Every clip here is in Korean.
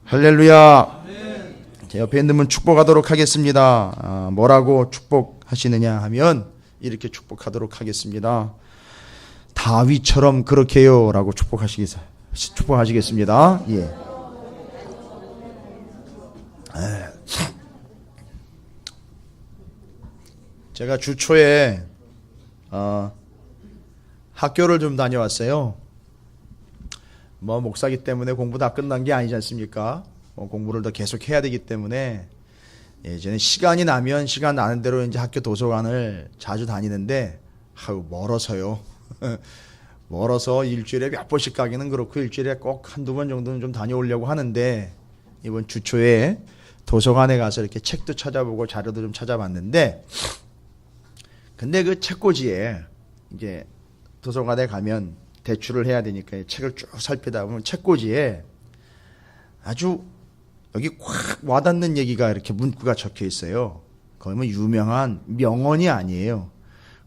할렐루야. 제 옆에 있는 분 축복하도록 하겠습니다. 뭐라고 축복하시느냐 하면 이렇게 축복하도록 하겠습니다. 다윗처럼 그렇게요 라고 축복하시겠습니다. 예. 제가 주 초에 학교를 좀 다녀왔어요. 목사기 때문에 공부 다 끝난 게 아니지 않습니까? 공부를 더 계속 해야 되기 때문에 예전에 시간이 나면 시간 나는 대로 이제 학교 도서관을 자주 다니는데 멀어서요. 멀어서 일주일에 몇 번씩 가기는 그렇고 일주일에 꼭 한두 번 정도는 좀 다녀오려고 하는데 이번 주 초에 도서관에 가서 이렇게 책도 찾아보고 자료도 좀 찾아봤는데 근데 그 책꽂이에 이제 도서관에 가면 대출을 해야 되니까 책을 쭉 살피다 보면 책꽂이에 아주 여기 확 와닿는 얘기가 이렇게 문구가 적혀 있어요. 거의 뭐 유명한 명언이 아니에요.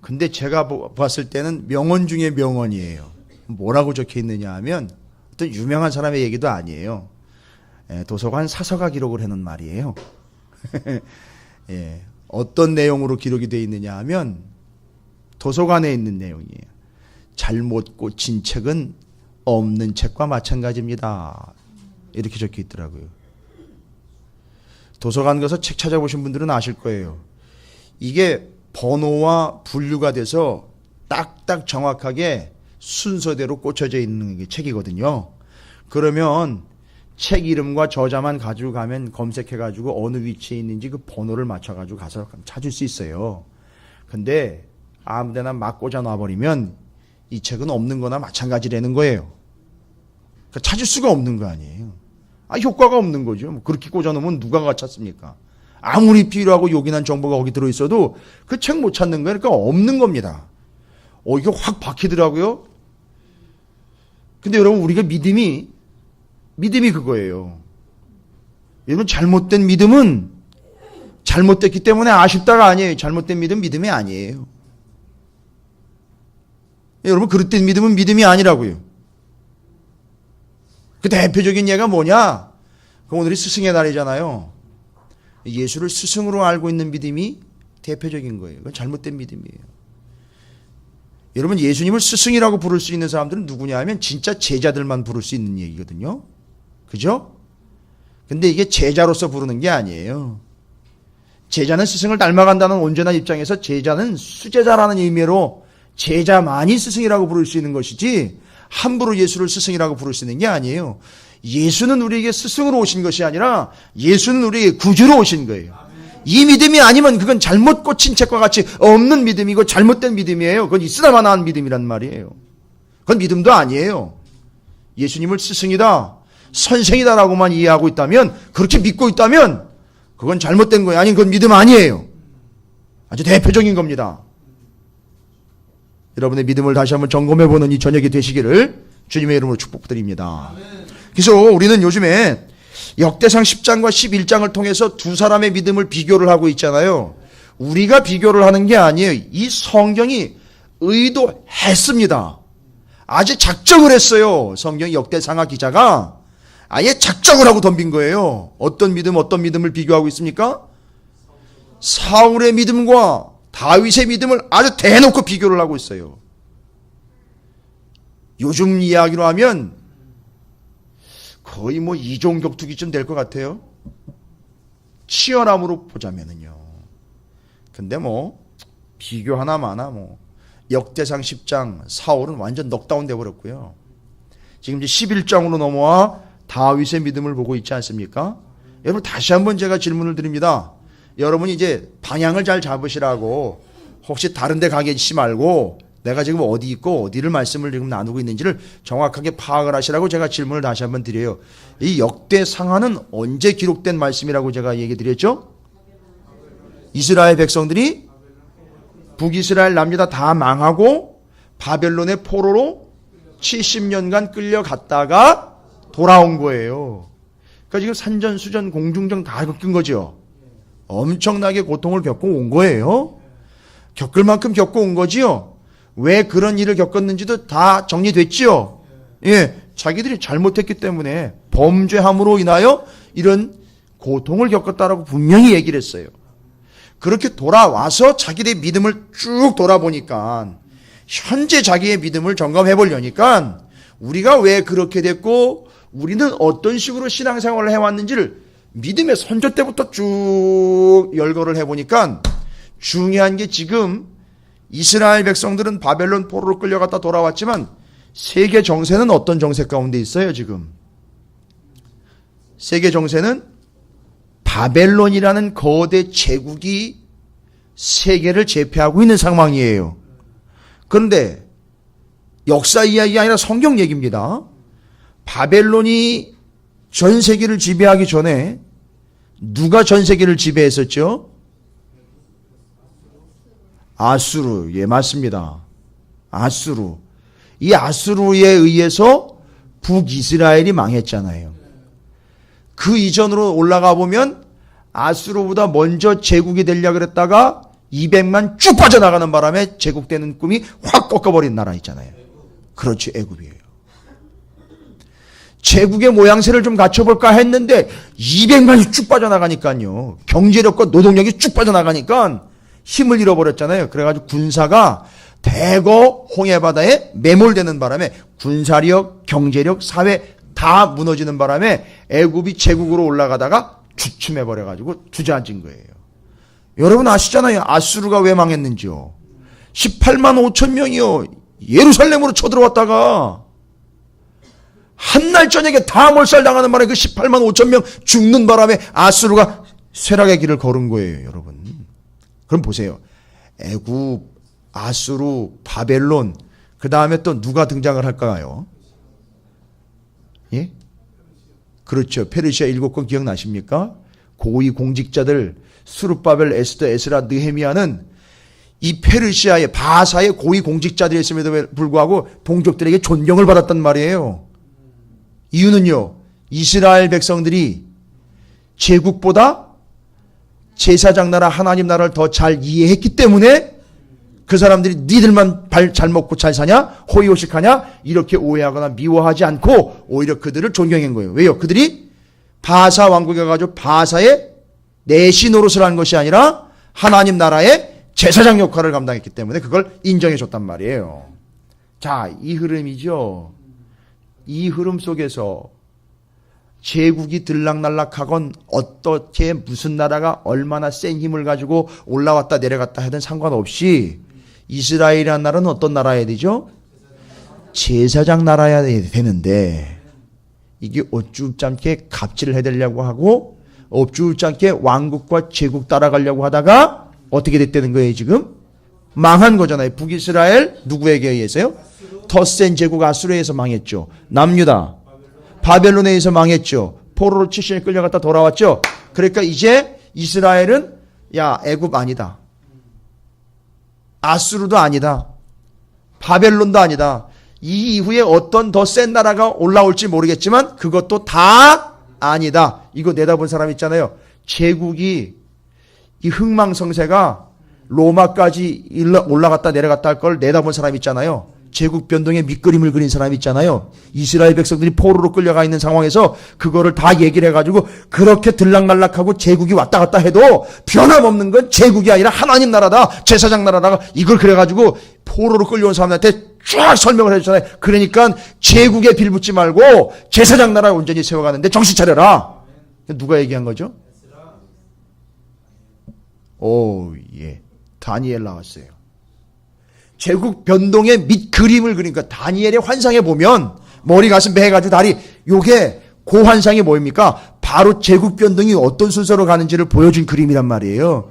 근데 제가 봤을 때는 명언 중에 명언이에요. 뭐라고 적혀 있느냐 하면 어떤 유명한 사람의 얘기도 아니에요. 도서관 사서가 기록을 해놓은 말이에요. 예, 어떤 내용으로 기록이 되어 있느냐 하면 도서관에 있는 내용이에요. 잘못 꽂힌 책은 없는 책과 마찬가지입니다. 이렇게 적혀 있더라고요. 도서관 가서 책 찾아보신 분들은 아실 거예요. 이게 번호와 분류가 돼서 딱딱 정확하게 순서대로 꽂혀져 있는 게 책이거든요. 그러면 책 이름과 저자만 가지고 가면 검색해가지고 어느 위치에 있는지 그 번호를 맞춰가지고 가서 찾을 수 있어요. 근데 아무데나 막 꽂아 놔버리면 이 책은 없는 거나 마찬가지라는 거예요. 그러니까 찾을 수가 없는 거 아니에요. 효과가 없는 거죠. 그렇게 꽂아 놓으면 누가 찾습니까? 아무리 필요하고 요긴한 정보가 거기 들어있어도 그 책 못 찾는 거예요. 그러니까 없는 겁니다. 이게 확 박히더라고요. 근데 여러분 우리가 믿음이 그거예요. 여러분 잘못된 믿음은 잘못됐기 때문에 아쉽다가 아니에요. 잘못된 믿음이 아니에요. 여러분 그릇된 믿음은 믿음이 아니라고요. 그 대표적인 예가 뭐냐? 오늘이 스승의 날이잖아요. 예수를 스승으로 알고 있는 믿음이 대표적인 거예요. 그건 잘못된 믿음이에요. 여러분 예수님을 스승이라고 부를 수 있는 사람들은 누구냐 하면 진짜 제자들만 부를 수 있는 얘기거든요. 그죠? 근데 이게 제자로서 부르는 게 아니에요. 제자는 스승을 닮아간다는 온전한 입장에서 제자는 수제자라는 의미로 제자만이 스승이라고 부를 수 있는 것이지 함부로 예수를 스승이라고 부를 수 있는 게 아니에요. 예수는 우리에게 스승으로 오신 것이 아니라 예수는 우리에게 구주로 오신 거예요. 이 믿음이 아니면 그건 잘못 꽂힌 책과 같이 없는 믿음이고 잘못된 믿음이에요. 그건 있으나마나한 믿음이란 말이에요. 그건 믿음도 아니에요. 예수님을 스승이다, 선생이다라고만 이해하고 있다면, 그렇게 믿고 있다면 그건 잘못된 거예요. 아니 그건 믿음 아니에요. 아주 대표적인 겁니다. 여러분의 믿음을 다시 한번 점검해보는 이 저녁이 되시기를 주님의 이름으로 축복드립니다. 그래서 우리는 요즘에 역대상 10장과 11장을 통해서 두 사람의 믿음을 비교를 하고 있잖아요. 우리가 비교를 하는 게 아니에요. 이 성경이 의도했습니다. 아주 작정을 했어요. 성경 역대상하 기자가 아예 작정을 하고 덤빈 거예요. 어떤 믿음을 비교하고 있습니까? 사울의 믿음과 다윗의 믿음을 아주 대놓고 비교를 하고 있어요. 요즘 이야기로 하면 거의 이종격투기쯤 될 것 같아요. 치열함으로 보자면은요. 근데 비교 하나 마나 역대상 10장 사울은 완전 넉다운 돼버렸고요. 지금 이제 11장으로 넘어와 다윗의 믿음을 보고 있지 않습니까? 여러분 다시 한번 제가 질문을 드립니다. 여러분이 이제 방향을 잘 잡으시라고 혹시 다른 데 가 계시지 말고 내가 지금 어디 있고 어디를 말씀을 지금 나누고 있는지를 정확하게 파악을 하시라고 제가 질문을 다시 한번 드려요. 이 역대상하는 언제 기록된 말씀이라고 제가 얘기 드렸죠? 이스라엘 백성들이 북이스라엘 남유다 다 망하고 바벨론의 포로로 70년간 끌려갔다가 돌아온 거예요. 그러니까 지금 산전수전 공중전 다 겪은 거죠. 엄청나게 고통을 겪고 온 거예요. 겪을 만큼 겪고 온 거지요. 왜 그런 일을 겪었는지도 다 정리됐지요. 예, 자기들이 잘못했기 때문에 범죄함으로 인하여 이런 고통을 겪었다라고 분명히 얘기를 했어요. 그렇게 돌아와서 자기들의 믿음을 쭉 돌아보니까 현재 자기의 믿음을 점검해 보려니까 우리가 왜 그렇게 됐고 우리는 어떤 식으로 신앙생활을 해왔는지를 믿음의 선조 때부터 쭉 열거를 해보니까 중요한 게 지금 이스라엘 백성들은 바벨론 포로로 끌려갔다 돌아왔지만 세계 정세는 어떤 정세 가운데 있어요 지금? 세계 정세는 바벨론이라는 거대 제국이 세계를 제패하고 있는 상황이에요. 그런데 역사 이야기가 아니라 성경 얘기입니다. 바벨론이 전 세계를 지배하기 전에 누가 전 세계를 지배했었죠? 아수르. 예, 맞습니다. 아수르. 이 아수르에 의해서 북이스라엘이 망했잖아요. 그 이전으로 올라가 보면 아수르보다 먼저 제국이 되려고 그랬다가 200만 쭉 빠져나가는 바람에 제국되는 꿈이 확 꺾어버린 나라 있잖아요. 그렇지, 애굽이에요. 제국의 모양새를 좀 갖춰볼까 했는데 200만이 쭉 빠져나가니까요. 경제력과 노동력이 쭉 빠져나가니까 힘을 잃어버렸잖아요. 그래가지고 군사가 대거 홍해바다에 매몰되는 바람에 군사력, 경제력, 사회 다 무너지는 바람에 애굽이 제국으로 올라가다가 주춤해버려가지고 주저앉은 거예요. 여러분 아시잖아요. 아수르가 왜 망했는지요. 18만 5천 명이요. 예루살렘으로 쳐들어왔다가 한날 저녁에 다 몰살당하는 바람에 그 18만 5천 명 죽는 바람에 아수르가 쇠락의 길을 걸은 거예요. 여러분. 그럼 보세요. 애굽, 아수르, 바벨론 그 다음에 또 누가 등장을 할까요? 예? 그렇죠. 페르시아 7권 기억나십니까? 고위 공직자들 수룹바벨, 에스더, 에스라, 느헤미야는 이 페르시아의 바사의 고위 공직자들이었음에도 불구하고 동족들에게 존경을 받았단 말이에요. 이유는요. 이스라엘 백성들이 제국보다 제사장 나라 하나님 나라를 더 잘 이해했기 때문에 그 사람들이 니들만 잘 먹고 잘 사냐? 호의호식하냐? 이렇게 오해하거나 미워하지 않고 오히려 그들을 존경한 거예요. 왜요? 그들이 바사 왕국에 가지고 바사의 내시 노릇을 한 것이 아니라 하나님 나라의 제사장 역할을 감당했기 때문에 그걸 인정해 줬단 말이에요. 자, 이 흐름이죠. 이 흐름 속에서 제국이 들락날락하건 어떻게 무슨 나라가 얼마나 센 힘을 가지고 올라왔다 내려갔다 하든 상관없이 이스라엘이라는 나라는 어떤 나라여야 되죠? 제사장 나라여야 되는데 이게 어쭈장게 갑질을 해대려고 하고 어쭈장게 왕국과 제국 따라가려고 하다가 어떻게 됐다는 거예요 지금? 망한 거잖아요. 북이스라엘 누구에게 의해서요? 더 센 제국 아수르에 의해서 망했죠. 남유다 바벨론에 의해서 망했죠. 포로로 70년 끌려갔다 돌아왔죠. 그러니까 이제 이스라엘은 야 애굽 아니다. 아수르도 아니다. 바벨론도 아니다. 이 이후에 어떤 더 센 나라가 올라올지 모르겠지만 그것도 다 아니다. 이거 내다본 사람 있잖아요. 제국이 이 흥망성쇠가 로마까지 올라갔다 내려갔다 할 걸 내다본 사람 있잖아요. 제국 변동의 밑그림을 그린 사람 있잖아요. 이스라엘 백성들이 포로로 끌려가 있는 상황에서 그거를 다 얘기를 해가지고 그렇게 들락날락하고 제국이 왔다 갔다 해도 변함없는 건 제국이 아니라 하나님 나라다. 제사장 나라다가 이걸 그래가지고 포로로 끌려온 사람한테 쫙 설명을 해주잖아요. 그러니까 제국에 빌붙지 말고 제사장 나라 온전히 세워가는데 정신 차려라. 누가 얘기한 거죠? 오, 예. 다니엘 나왔어요. 제국 변동의 밑그림을 그리니까 다니엘의 환상에 보면 머리 가슴 배 해가지고 다리 요게 그 환상이 뭐입니까? 바로 제국 변동이 어떤 순서로 가는지를 보여준 그림이란 말이에요.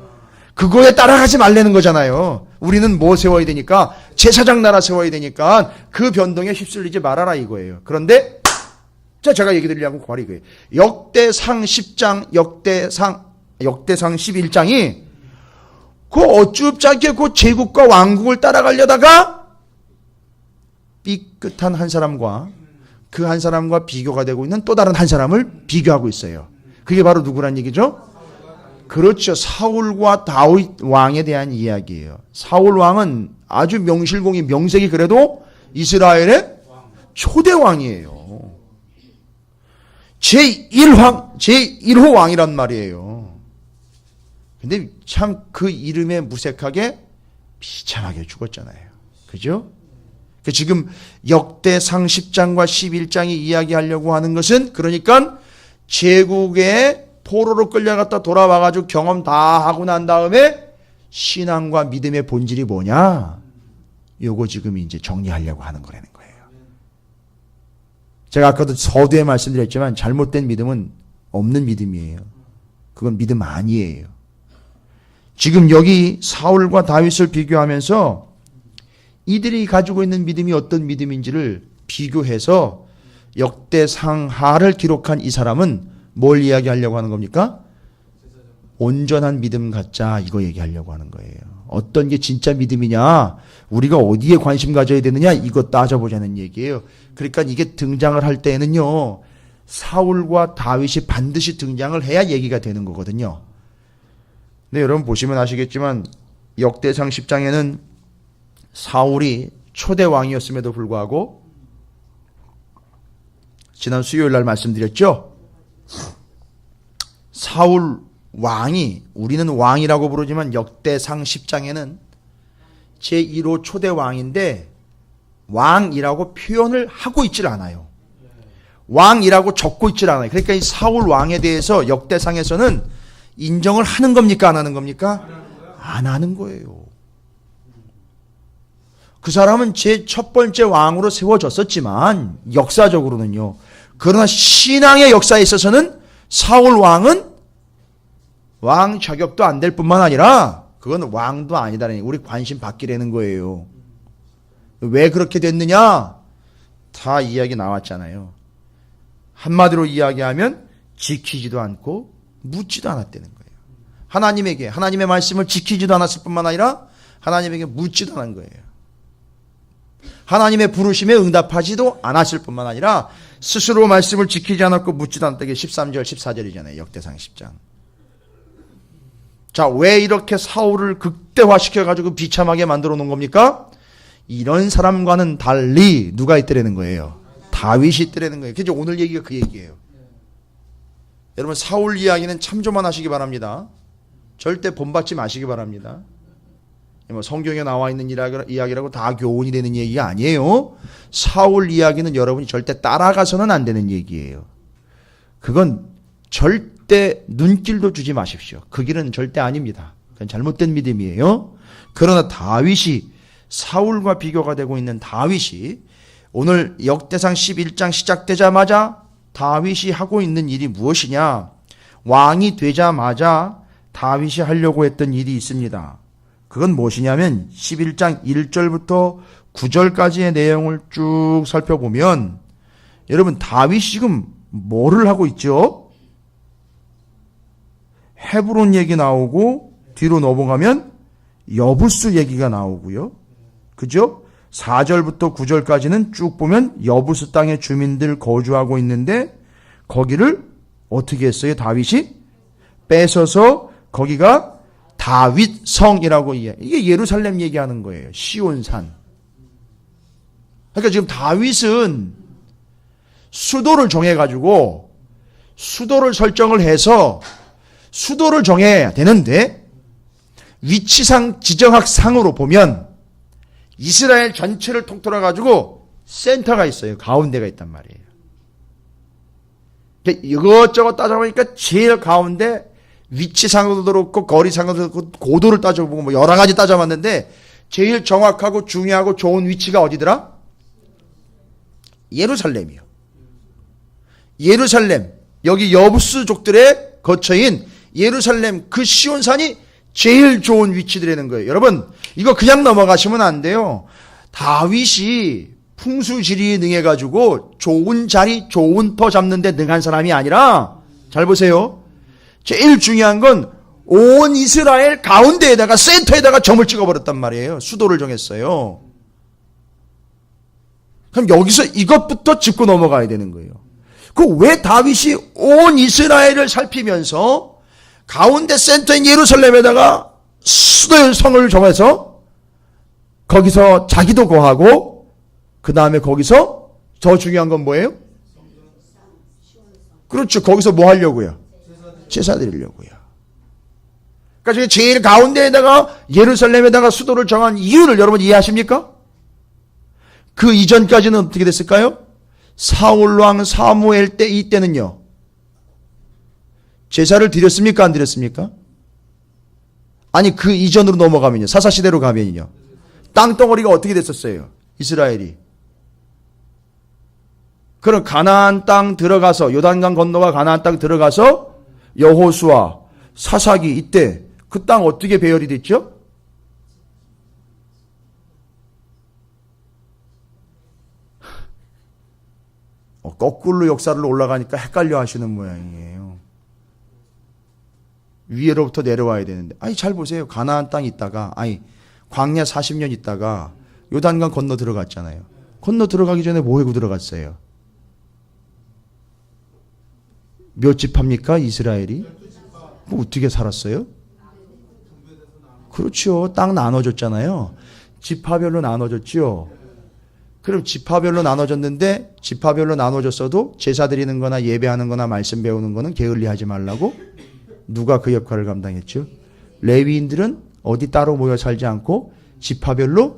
그거에 따라가지 말라는 거잖아요. 우리는 뭐 세워야 되니까 제사장 나라 세워야 되니까 그 변동에 휩쓸리지 말아라 이거예요. 그런데 제가 얘기 드리려고 바로 이거예요. 역대상 10장 역대상 11장이 그 어쭈없지않게 그 제국과 왕국을 따라가려다가 삐끗한 한 사람과 그 한 사람과 비교가 되고 있는 또 다른 한 사람을 비교하고 있어요. 그게 바로 누구란 얘기죠? 그렇죠. 사울과 다윗 왕에 대한 이야기예요. 사울 왕은 아주 명실공히 명색이 그래도 이스라엘의 초대 왕이에요. 제1호 왕이란 말이에요. 근데 참 그 이름에 무색하게 비참하게 죽었잖아요. 그죠? 지금 역대상 10장과 11장이 이야기하려고 하는 것은 그러니까 제국의 포로로 끌려갔다 돌아와가지고 경험 다 하고 난 다음에 신앙과 믿음의 본질이 뭐냐? 요거 지금 이제 정리하려고 하는 거라는 거예요. 제가 아까도 서두에 말씀드렸지만 잘못된 믿음은 없는 믿음이에요. 그건 믿음 아니에요. 지금 여기 사울과 다윗을 비교하면서 이들이 가지고 있는 믿음이 어떤 믿음인지를 비교해서 역대상하를 기록한 이 사람은 뭘 이야기하려고 하는 겁니까? 온전한 믿음 갖자 이거 얘기하려고 하는 거예요. 어떤 게 진짜 믿음이냐? 우리가 어디에 관심 가져야 되느냐? 이거 따져보자는 얘기예요. 그러니까 이게 등장을 할 때에는요. 사울과 다윗이 반드시 등장을 해야 얘기가 되는 거거든요. 네, 여러분 보시면 아시겠지만 역대상 10장에는 사울이 초대 왕이었음에도 불구하고 지난 수요일 날 말씀드렸죠. 사울 왕이 우리는 왕이라고 부르지만 역대상 10장에는 제1호 초대 왕인데 왕이라고 표현을 하고 있질 않아요. 왕이라고 적고 있질 않아요. 그러니까 이 사울 왕에 대해서 역대상에서는 인정을 하는 겁니까? 안 하는 겁니까? 안 하는 거예요. 그 사람은 제 첫 번째 왕으로 세워졌었지만 역사적으로는요. 그러나 신앙의 역사에 있어서는 사울 왕은 왕 자격도 안 될 뿐만 아니라 그건 왕도 아니다라는 우리 관심 받기라는 거예요. 왜 그렇게 됐느냐? 다 이야기 나왔잖아요. 한마디로 이야기하면 지키지도 않고 묻지도 않았다는 거예요. 하나님의 말씀을 지키지도 않았을 뿐만 아니라 하나님에게 묻지도 않은 거예요. 하나님의 부르심에 응답하지도 않았을 뿐만 아니라 스스로 말씀을 지키지 않았고 묻지도 않았다. 게 13절 14절이잖아요. 역대상 10장. 자, 왜 이렇게 사울을 극대화시켜가지고 비참하게 만들어 놓은 겁니까? 이런 사람과는 달리 누가 있더라는 거예요? 다윗이 있더라는 거예요. 그래서 오늘 얘기가 그 얘기예요. 여러분 사울 이야기는 참조만 하시기 바랍니다. 절대 본받지 마시기 바랍니다. 뭐 성경에 나와 있는 이야기라고 다 교훈이 되는 얘기가 아니에요. 사울 이야기는 여러분이 절대 따라가서는 안 되는 얘기예요. 그건 절대 눈길도 주지 마십시오. 그 길은 절대 아닙니다. 그건 잘못된 믿음이에요. 그러나 다윗이 사울과 비교가 되고 있는 다윗이 오늘 역대상 11장 시작되자마자 다윗이 하고 있는 일이 무엇이냐? 왕이 되자마자 다윗이 하려고 했던 일이 있습니다. 그건 무엇이냐면 11장 1절부터 9절까지의 내용을 쭉 살펴보면 여러분 다윗이 지금 뭐를 하고 있죠? 헤브론 얘기 나오고 뒤로 넘어가면 여부스 얘기가 나오고요. 그죠? 4절부터 9절까지는 쭉 보면 여부스 땅의 주민들 거주하고 있는데 거기를 어떻게 했어요? 다윗이 뺏어서 거기가 다윗성이라고 이게 예루살렘 얘기하는 거예요. 시온산. 그러니까 지금 다윗은 수도를 정해가지고 수도를 설정을 해서 수도를 정해야 되는데 위치상 지정학상으로 보면 이스라엘 전체를 통틀어 가지고 센터가 있어요. 가운데가 있단 말이에요. 이것저것 따져보니까 제일 가운데 위치상으로도 그렇고 거리상으로도 그렇고 고도를 따져보고 뭐 여러 가지 따져봤는데 제일 정확하고 중요하고 좋은 위치가 어디더라? 예루살렘이요. 예루살렘. 여기 여부스족들의 거처인 예루살렘 그 시온산이 제일 좋은 위치들이라는 거예요. 여러분 이거 그냥 넘어가시면 안 돼요. 다윗이 풍수지리에 능해가지고 좋은 자리 좋은 터 잡는 데 능한 사람이 아니라 잘 보세요. 제일 중요한 건 온 이스라엘 가운데에다가 센터에다가 점을 찍어버렸단 말이에요. 수도를 정했어요. 그럼 여기서 이것부터 짚고 넘어가야 되는 거예요. 그 왜 다윗이 온 이스라엘을 살피면서 가운데 센터인 예루살렘에다가 수도의 성을 정해서 거기서 자기도 거하고 그 다음에 거기서 더 중요한 건 뭐예요? 그렇죠. 거기서 뭐 하려고요? 제사 드리려고요. 그러니까 제일 가운데에다가 예루살렘에다가 수도를 정한 이유를 여러분 이해하십니까? 그 이전까지는 어떻게 됐을까요? 사울왕 사무엘 때 이때는요. 제사를 드렸습니까? 안 드렸습니까? 아니 그 이전으로 넘어가면요. 사사시대로 가면요. 땅덩어리가 어떻게 됐었어요? 이스라엘이. 그럼 가나안 땅 들어가서 요단강 건너가 가나안 땅 들어가서 여호수아, 사사기 이때 그 땅 어떻게 배열이 됐죠? 거꾸로 역사를 올라가니까 헷갈려 하시는 모양이에요. 위로부터 내려와야 되는데. 아니 잘 보세요. 가나안 땅 있다가 광야 40년 있다가 요단강 건너 들어갔잖아요. 건너 들어가기 전에 뭐 하고 들어갔어요? 몇 집합니까? 이스라엘이? 뭐 어떻게 살았어요? 그렇죠. 땅 나눠줬잖아요. 지파별로 나눠줬죠. 그럼 지파별로 나눠졌는데 지파별로 나눠졌어도 제사 드리는 거나 예배하는 거나 말씀 배우는 거는 게을리하지 말라고 누가 그 역할을 감당했죠? 레위인들은 어디 따로 모여 살지 않고 지파별로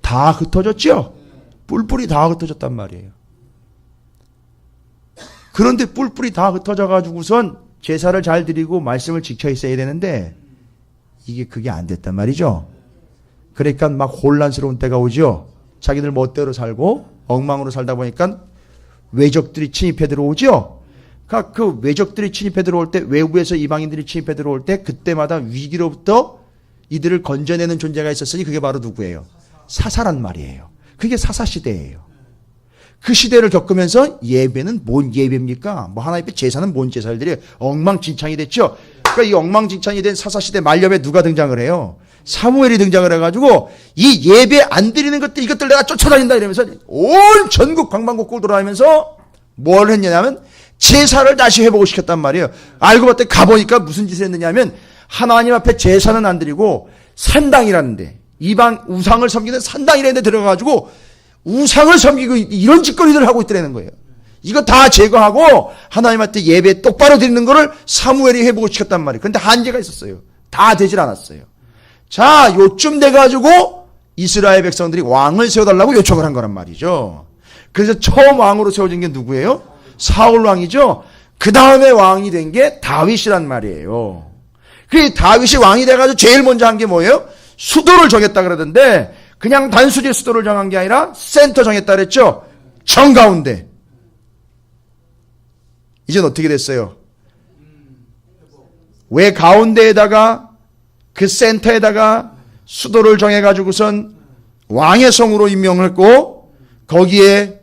다 흩어졌죠? 뿔뿔이 다 흩어졌단 말이에요. 그런데 뿔뿔이 다 흩어져 가지고선 제사를 잘 드리고 말씀을 지켜 있어야 되는데 그게 안 됐단 말이죠. 그러니까 막 혼란스러운 때가 오죠. 자기들 멋대로 살고 엉망으로 살다 보니까 외적들이 침입해 들어오죠. 그러니까 그 외적들이 침입해 들어올 때 외부에서 이방인들이 침입해 들어올 때 그때마다 위기로부터 이들을 건져내는 존재가 있었으니 그게 바로 누구예요? 사사란 말이에요. 그게 사사시대예요. 그 시대를 겪으면서 예배는 뭔 예배입니까? 뭐 하나님 앞에 제사는 뭔 제사를 드려요? 엉망진창이 됐죠. 그러니까 이 엉망진창이 된 사사시대 말년에 누가 등장을 해요? 사무엘이 등장을 해가지고 이 예배 안 드리는 것들 이것들 내가 쫓아다닌다 이러면서 온 전국 방방곡곡 돌아다니면서 뭘 했냐면 제사를 다시 회복을 시켰단 말이에요. 알고 봤더니 가보니까 무슨 짓을 했느냐면 하나님 앞에 제사는 안 드리고 산당이라는데 이방 우상을 섬기는 산당이라는 데 들어가가지고 우상을 섬기고 이런 짓거리들을 하고 있더라는 거예요. 이거 다 제거하고 하나님한테 예배 똑바로 드리는 거를 사무엘이 회복을 시켰단 말이에요. 그런데 한계가 있었어요. 다 되질 않았어요. 자, 요쯤 돼가지고 이스라엘 백성들이 왕을 세워달라고 요청을 한 거란 말이죠. 그래서 처음 왕으로 세워진 게 누구예요? 사울 왕이죠. 그 다음에 왕이 된 게 다윗이란 말이에요. 그 다윗이 왕이 돼가지고 제일 먼저 한 게 뭐예요? 수도를 정했다 그러던데 그냥 단순히 수도를 정한 게 아니라 센터 정했다 그랬죠. 정가운데. 이젠 어떻게 됐어요? 왜 가운데에다가 그 센터에다가 수도를 정해가지고선 왕의 성으로 임명했고 거기에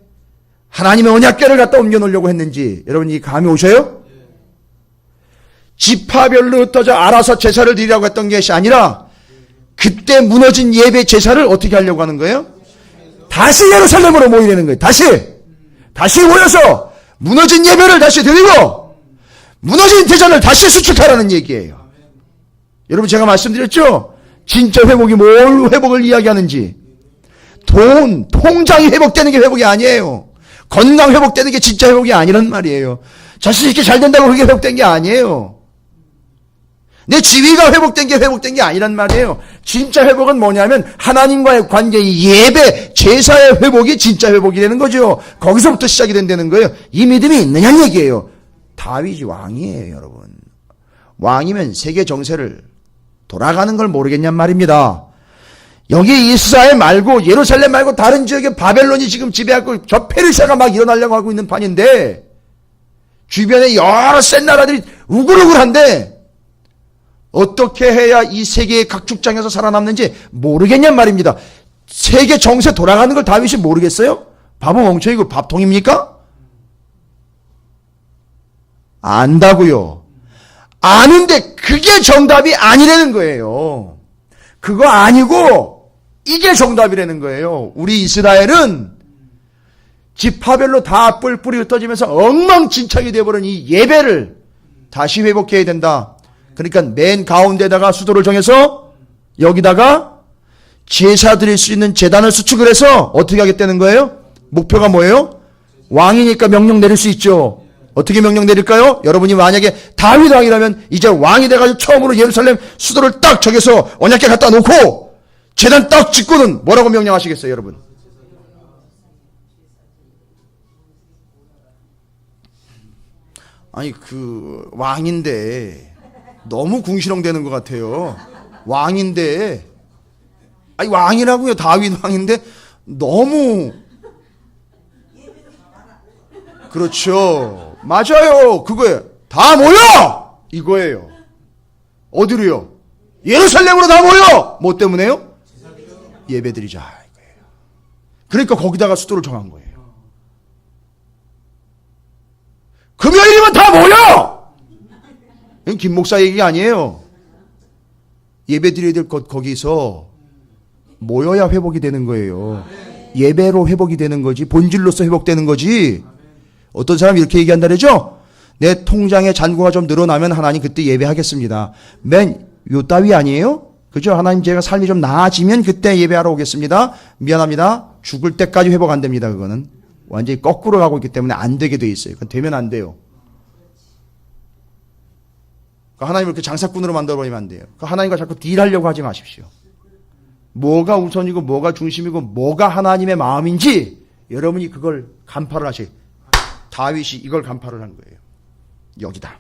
하나님의 언약궤를 갖다 옮겨놓으려고 했는지 여러분 이 감이 오셔요? 지파별로 흩어져 알아서 제사를 드리라고 했던 것이 아니라 그때 무너진 예배 제사를 어떻게 하려고 하는 거예요? 다시 예루살렘으로 모이려는 거예요. 다시 모여서 무너진 예배를 다시 드리고 무너진 대전을 다시 수축하라는 얘기예요. 여러분 제가 말씀드렸죠? 진짜 회복이 뭘 회복을 이야기하는지. 통장이 회복되는 게 회복이 아니에요. 건강 회복되는 게 진짜 회복이 아니란 말이에요. 자신이 이렇게 잘 된다고 그게 회복된 게 아니에요. 내 지위가 회복된 게 아니란 말이에요. 진짜 회복은 뭐냐면 하나님과의 관계, 예배, 제사의 회복이 진짜 회복이 되는 거죠. 거기서부터 시작이 된다는 거예요. 이 믿음이 있느냐는 얘기예요. 다윗이 왕이에요, 여러분. 왕이면 세계 정세를 돌아가는 걸 모르겠냔 말입니다. 여기 이스라엘 말고 예루살렘 말고 다른 지역에 바벨론이 지금 지배하고 저 페르시아가 막 일어나려고 하고 있는 판인데 주변에 여러 센 나라들이 우글우글한데 어떻게 해야 이 세계의 각 축장에서 살아남는지 모르겠냔 말입니다. 세계 정세 돌아가는 걸 다윗이 모르겠어요? 바보 멍청이고 밥통입니까? 안다고요. 아는데 그게 정답이 아니라는 거예요. 그거 아니고 이게 정답이라는 거예요. 우리 이스라엘은 지파별로 다 뿔뿔이 흩어지면서 엉망진창이 되어버린 이 예배를 다시 회복해야 된다. 그러니까 맨 가운데다가 수도를 정해서 여기다가 제사 드릴 수 있는 제단을 수축을 해서 어떻게 하겠다는 거예요? 목표가 뭐예요? 왕이니까 명령 내릴 수 있죠. 어떻게 명령 내릴까요? 여러분이 만약에 다윗 왕이라면 이제 왕이 돼가지고 처음으로 예루살렘 수도를 딱 저기서 언약궤 갖다 놓고 제단 딱 짓고는 뭐라고 명령하시겠어요, 여러분? 아니 그 왕인데 너무 궁시렁대는 것 같아요. 왕인데, 아니 왕이라고요. 다윗 왕인데 너무, 그렇죠. 맞아요. 그거예요. 다 모여! 이거예요. 어디로요? 예루살렘으로 다 모여! 뭐 때문에요? 예배드리자 이거예요. 그러니까 거기다가 수도를 정한 거예요. 금요일이면 다 모여! 이건 김 목사 얘기 아니에요. 예배드려야 될 것 거기서 모여야 회복이 되는 거예요. 예배로 회복이 되는 거지, 본질로서 회복되는 거지. 어떤 사람이 이렇게 얘기한다 그러죠? 내 통장에 잔고가 좀 늘어나면 하나님 그때 예배하겠습니다. 맨 요 따위 아니에요? 그죠? 하나님 제가 삶이 좀 나아지면 그때 예배하러 오겠습니다. 미안합니다. 죽을 때까지 회복 안 됩니다. 그거는 완전히 거꾸로 가고 있기 때문에 안 되게 돼 있어요. 그건 되면 안 돼요. 하나님을 이렇게 장사꾼으로 만들어버리면 안 돼요. 하나님과 자꾸 딜하려고 하지 마십시오. 뭐가 우선이고 뭐가 중심이고 뭐가 하나님의 마음인지 여러분이 그걸 간파를 하세요. 다윗이 이걸 간파를 한 거예요. 여기다.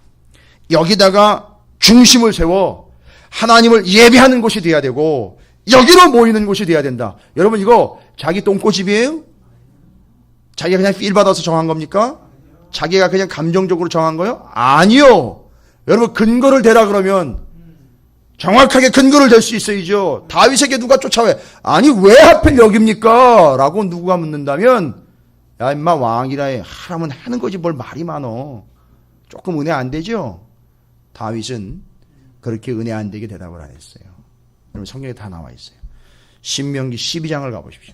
여기다가 중심을 세워 하나님을 예배하는 곳이 돼야 되고 여기로 모이는 곳이 돼야 된다. 여러분 이거 자기 똥꼬집이에요? 자기가 그냥 필 받아서 정한 겁니까? 자기가 그냥 감정적으로 정한 거예요? 아니요. 여러분 근거를 대라 그러면 정확하게 근거를 댈 수 있어야죠. 다윗에게 누가 쫓아와요? 아니 왜 하필 여깁니까? 라고 누가 묻는다면 야 임마 왕이라 해. 하라면 하는 거지 뭘 말이 많어. 조금 은혜 안 되죠? 다윗은 그렇게 은혜 안 되게 대답을 안 했어요. 여러분 성경에 다 나와 있어요. 신명기 12장을 가보십시오.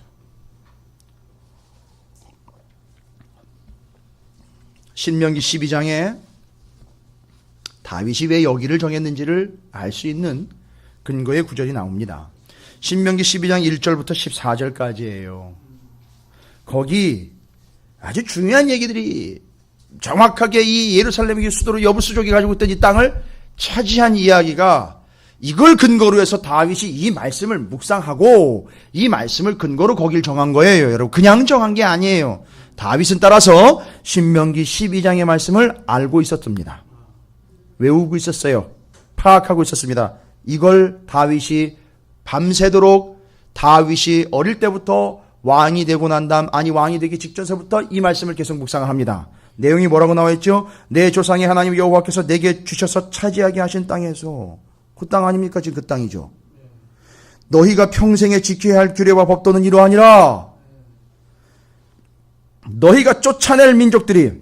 신명기 12장에 다윗이 왜 여기를 정했는지를 알 수 있는 근거의 구절이 나옵니다. 신명기 12장 1절부터 14절까지예요. 거기 아주 중요한 얘기들이 정확하게 이 예루살렘의 수도로 여부수족이 가지고 있던 이 땅을 차지한 이야기가 이걸 근거로 해서 다윗이 이 말씀을 묵상하고 이 말씀을 근거로 거길 정한 거예요. 여러분 그냥 정한 게 아니에요. 다윗은 따라서 신명기 12장의 말씀을 알고 있었습니다. 외우고 있었어요. 파악하고 있었습니다. 이걸 다윗이 밤새도록 다윗이 어릴 때부터 왕이 되고 난 다음, 아니 왕이 되기 직전서부터 이 말씀을 계속 묵상합니다. 내용이 뭐라고 나와 있죠? 내 조상의 하나님 여호와께서 내게 주셔서 차지하게 하신 땅에서, 그 땅 아닙니까? 지금 그 땅이죠. 너희가 평생에 지켜야 할 규례와 법도는 이러하니라. 너희가 쫓아낼 민족들이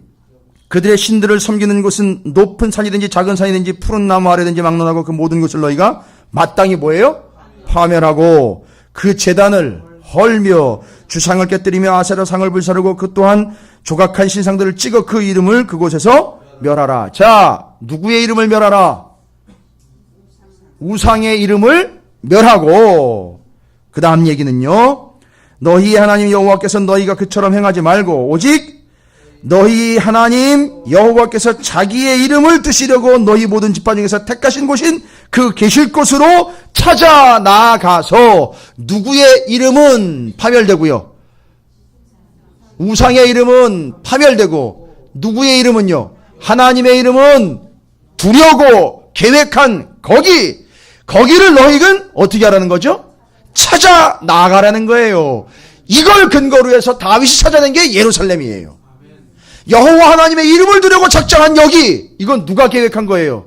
그들의 신들을 섬기는 곳은 높은 산이든지 작은 산이든지 푸른 나무 아래든지 막론하고 그 모든 것을 너희가 마땅히 뭐예요? 파멸하고 그 제단을 헐며 주상을 깨뜨리며 아세라 상을 불사르고 그 또한 조각한 신상들을 찍어 그 이름을 그곳에서 멸하라. 자, 누구의 이름을 멸하라? 우상의 이름을 멸하고 그 다음 얘기는요. 너희 하나님 여호와께서 너희가 그처럼 행하지 말고 오직 너희 하나님 여호와께서 자기의 이름을 드시려고 너희 모든 지파 중에서 택하신 곳인 그 계실 곳으로 찾아 나아가서 누구의 이름은 파멸되고요. 우상의 이름은 파멸되고 누구의 이름은요. 하나님의 이름은 두려고 계획한 거기를 너희는 어떻게 하라는 거죠? 찾아 나아가라는 거예요. 이걸 근거로 해서 다윗이 찾아낸 게 예루살렘이에요. 여호와 하나님의 이름을 두려고 작정한 여기, 이건 누가 계획한 거예요?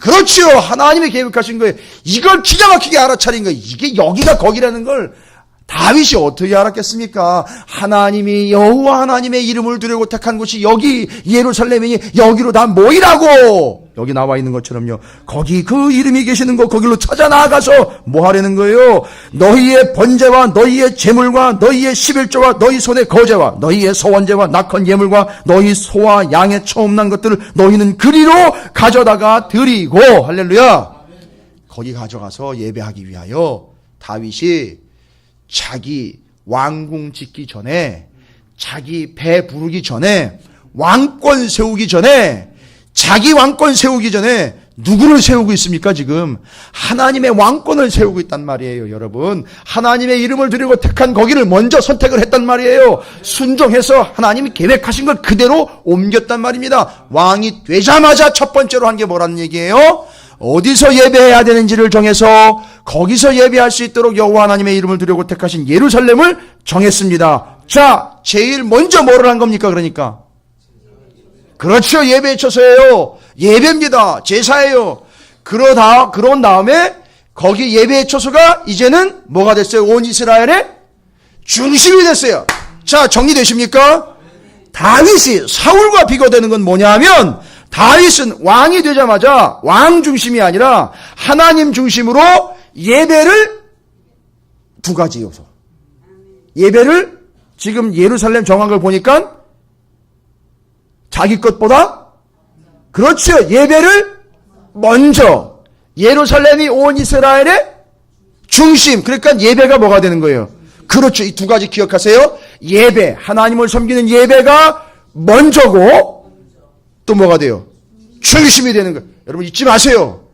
그렇지요. 하나님이 계획하신 거예요. 이걸 기가 막히게 알아차린 거예요. 이게 여기가 거기라는 걸 다윗이 어떻게 알았겠습니까? 하나님이 여호와 하나님의 이름을 두려고 택한 곳이 여기 예루살렘이니 여기로 다 모이라고 여기 나와 있는 것처럼요. 거기 그 이름이 계시는 곳 거기로 찾아 나아가서 뭐 하려는 거예요? 너희의 번제와 너희의 제물과 너희의 11조와 너희 손의 거제와 너희의 소원제와 낙헌 예물과 너희 소와 양의 처음 난 것들을 너희는 그리로 가져다가 드리고 할렐루야. 거기 가져가서 예배하기 위하여 다윗이 자기 왕궁 짓기 전에 자기 배 부르기 전에 왕권 세우기 전에, 자기 왕권 세우기 전에 누구를 세우고 있습니까? 지금 하나님의 왕권을 세우고 있단 말이에요. 여러분, 하나님의 이름을 드리고 택한 거기를 먼저 선택을 했단 말이에요. 순종해서 하나님이 계획하신 걸 그대로 옮겼단 말입니다. 왕이 되자마자 첫 번째로 한 게 뭐라는 얘기예요? 어디서 예배해야 되는지를 정해서 거기서 예배할 수 있도록 여호와 하나님의 이름을 드리고 택하신 예루살렘을 정했습니다. 자, 제일 먼저 뭐를 한 겁니까? 그러니까 그렇죠. 예배에 쳐서예요. 예배입니다. 제사예요. 그런 다음에 거기 예배의 처소가 이제는 뭐가 됐어요? 온 이스라엘의 중심이 됐어요. 자, 정리되십니까? 다윗이 사울과 비교되는 건 뭐냐 하면, 다윗은 왕이 되자마자 왕 중심이 아니라 하나님 중심으로 예배를 두 가지 요소. 예배를 지금 예루살렘 정한 걸 보니까 자기 것보다, 그렇죠, 예배를 먼저, 예루살렘이 온 이스라엘의 중심. 그러니까 예배가 뭐가 되는 거예요? 그렇죠. 이 두 가지 기억하세요. 예배, 하나님을 섬기는 예배가 먼저고 또 뭐가 돼요? 중심이 되는 거예요. 여러분 잊지 마세요.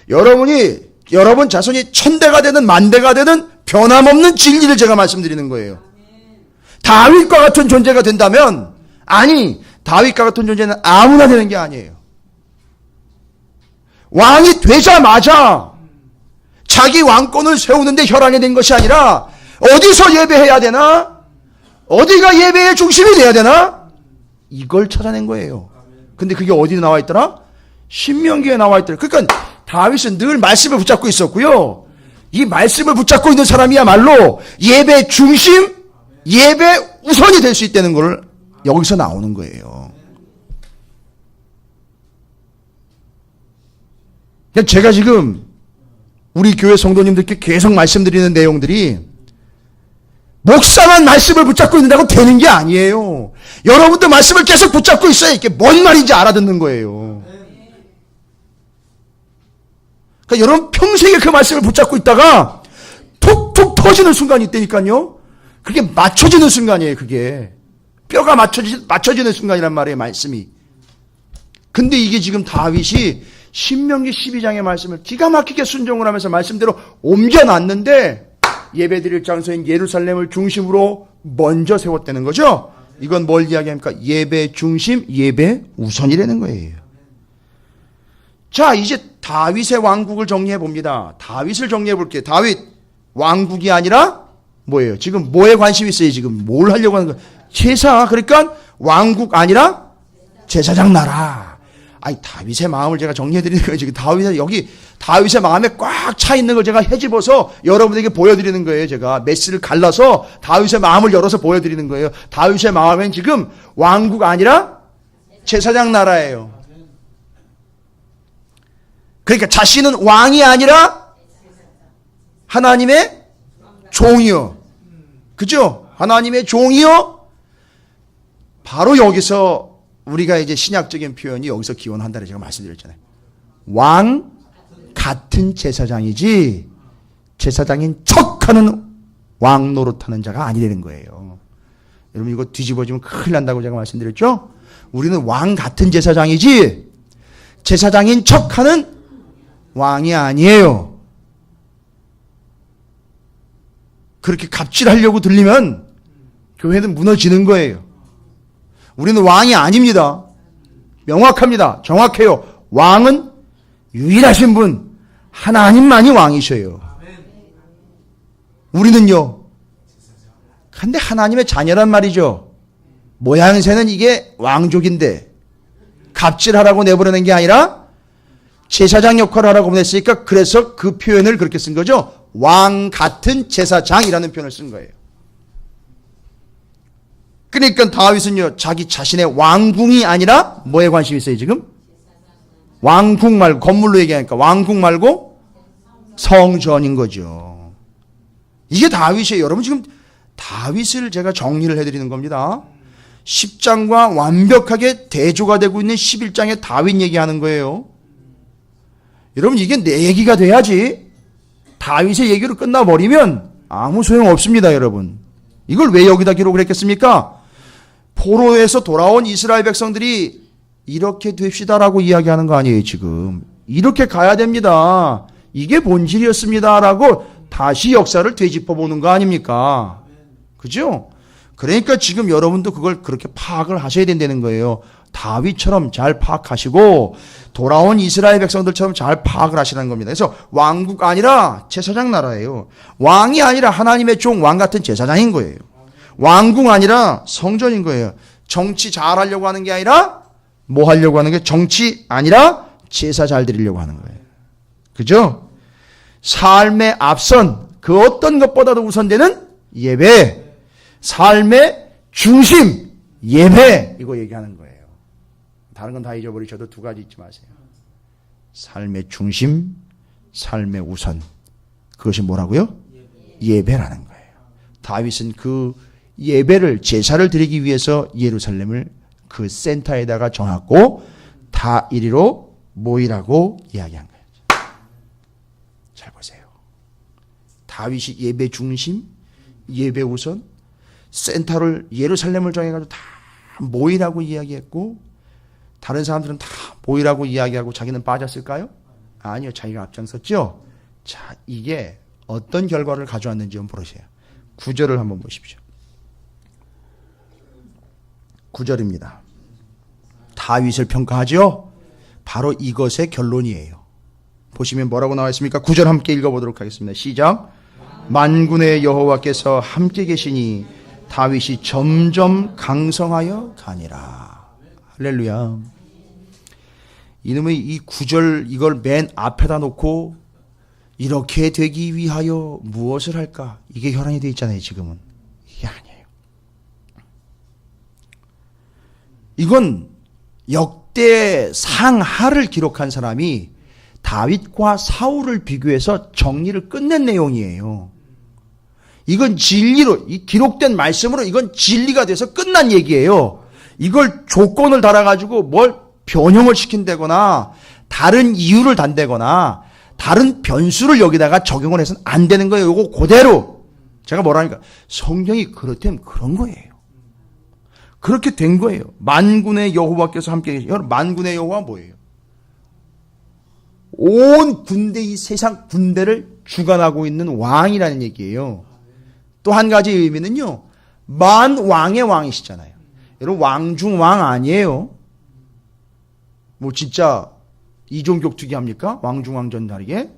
여러분 자손이 천대가 되든 만대가 되든 변함없는 진리를 제가 말씀드리는 거예요. 다윗과 같은 존재가 된다면, 아니, 다윗과 같은 존재는 아무나 되는 게 아니에요. 왕이 되자마자 자기 왕권을 세우는데 혈안이 된 것이 아니라, 어디서 예배해야 되나? 어디가 예배의 중심이 돼야 되나? 이걸 찾아낸 거예요. 근데 그게 어디에 나와 있더라? 신명기에 나와 있더라. 그러니까 다윗은 늘 말씀을 붙잡고 있었고요. 이 말씀을 붙잡고 있는 사람이야말로 예배 중심, 예배 우선이 될 수 있다는 걸 여기서 나오는 거예요. 제가 지금 우리 교회 성도님들께 계속 말씀드리는 내용들이 목사만 말씀을 붙잡고 있는다고 되는 게 아니에요. 여러분도 말씀을 계속 붙잡고 있어야 이게 뭔 말인지 알아듣는 거예요. 그러니까 여러분 평생에 그 말씀을 붙잡고 있다가 툭툭 터지는 순간이 있다니까요. 그게 맞춰지는 순간이에요. 그게 뼈가 맞춰지는 순간이란 말이에요. 말씀이. 근데 이게 지금 다윗이 신명기 12장의 말씀을 기가 막히게 순종을 하면서 말씀대로 옮겨놨는데, 예배드릴 장소인 예루살렘을 중심으로 먼저 세웠다는 거죠. 이건 뭘 이야기합니까? 예배 중심, 예배 우선이라는 거예요. 자, 이제 다윗의 왕국을 정리해 봅니다. 다윗을 정리해 볼게요. 다윗 왕국이 아니라 뭐예요? 지금 뭐에 관심이 있어요? 지금 뭘 하려고 하는 거예요? 제사. 그러니까 왕국 아니라 제사장 나라. 아니, 다윗의 마음을 제가 정리해 드리는 거예요. 지금 다윗의 마음에 꽉 차 있는 걸 제가 헤집어서 여러분에게 보여드리는 거예요. 제가 메시를 갈라서 다윗의 마음을 열어서 보여드리는 거예요. 다윗의 마음엔 지금 왕국 아니라 제사장 나라예요. 그러니까 자신은 왕이 아니라 하나님의 종이요. 그죠? 하나님의 종이요. 바로 여기서 우리가 이제 신약적인 표현이 여기서 기원한다고 제가 말씀드렸잖아요. 왕 같은 제사장이지 제사장인 척하는 왕 노릇하는 자가 아니라는 거예요. 여러분 이거 뒤집어지면 큰일 난다고 제가 말씀드렸죠? 우리는 왕 같은 제사장이지 제사장인 척하는 왕이 아니에요. 그렇게 갑질하려고 들리면 교회는 무너지는 거예요. 우리는 왕이 아닙니다. 명확합니다. 정확해요. 왕은 유일하신 분, 하나님만이 왕이셔요. 우리는요. 근데 하나님의 자녀란 말이죠. 모양새는 이게 왕족인데 갑질하라고 내보내는 게 아니라 제사장 역할을 하라고 보냈으니까 그래서 그 표현을 그렇게 쓴 거죠. 왕 같은 제사장이라는 표현을 쓴 거예요. 그러니까 다윗은요, 자기 자신의 왕궁이 아니라 뭐에 관심이 있어요, 지금? 왕궁 말고, 건물로 얘기하니까 왕궁 말고 성전인 거죠. 이게 다윗이에요. 여러분 지금 다윗을 제가 정리를 해드리는 겁니다. 10장과 완벽하게 대조가 되고 있는 11장에 다윗 얘기하는 거예요. 여러분 이게 내 얘기가 돼야지 다윗의 얘기로 끝나버리면 아무 소용 없습니다. 여러분 이걸 왜 여기다 기록을 했겠습니까? 포로에서 돌아온 이스라엘 백성들이 이렇게 됩시다라고 이야기하는 거 아니에요, 지금. 이렇게 가야 됩니다. 이게 본질이었습니다라고 다시 역사를 되짚어 보는 거 아닙니까? 그죠? 그러니까 지금 여러분도 그걸 그렇게 파악을 하셔야 된다는 거예요. 다윗처럼 잘 파악하시고 돌아온 이스라엘 백성들처럼 잘 파악을 하시라는 겁니다. 그래서 왕국 아니라 제사장 나라예요. 왕이 아니라 하나님의 종, 왕 같은 제사장인 거예요. 왕궁 아니라 성전인 거예요. 정치 잘 하려고 하는 게 아니라 뭐 하려고 하는 게 정치 아니라 제사 잘 드리려고 하는 거예요. 그죠? 삶의 앞선 그 어떤 것보다도 우선되는 예배, 삶의 중심 예배, 이거 얘기하는 거예요. 다른 건 다 잊어버리셔도 두 가지 잊지 마세요. 삶의 중심, 삶의 우선. 그것이 뭐라고요? 예배라는 거예요. 다윗은 그 예배를, 제사를 드리기 위해서 예루살렘을 그 센터에다가 정하고 다 이리로 모이라고 이야기한 거예요. 잘 보세요. 다윗이 예배 중심, 예배 우선, 센터를 예루살렘을 정해가지고 다 모이라고 이야기했고, 다른 사람들은 다 모이라고 이야기하고 자기는 빠졌을까요? 아니요. 자기가 앞장섰죠. 자, 이게 어떤 결과를 가져왔는지 한번 보세요. 9절을 한번 보십시오. 9절입니다. 다윗을 평가하죠. 바로 이것의 결론이에요. 보시면 뭐라고 나와 있습니까? 9절 함께 읽어보도록 하겠습니다. 시작. 만군의 여호와께서 함께 계시니 다윗이 점점 강성하여 가니라. 할렐루야. 이놈의 이 9절 이걸 맨 앞에다 놓고 이렇게 되기 위하여 무엇을 할까? 이게 혈안이 되어 있잖아요, 지금은. 이게 아니에요. 이건 역대 상하를 기록한 사람이 다윗과 사울을 비교해서 정리를 끝낸 내용이에요. 이건 진리로, 이 기록된 말씀으로 이건 진리가 돼서 끝난 얘기예요. 이걸 조건을 달아가지고 뭘 변형을 시킨다거나 다른 이유를 단다거나 다른 변수를 여기다가 적용을 해서는 안 되는 거예요. 이거 그대로. 제가 뭐라니까. 성경이 그렇다면 그런 거예요. 그렇게 된 거예요. 만군의 여호와께서 함께 계시죠. 여러분, 만군의 여호와 뭐예요? 온 군대, 이 세상 군대를 주관하고 있는 왕이라는 얘기예요. 또 한 가지 의미는요, 만왕의 왕이시잖아요. 여러분, 왕중왕 아니에요. 뭐 진짜 이종격투기 합니까? 왕중왕전 다르게?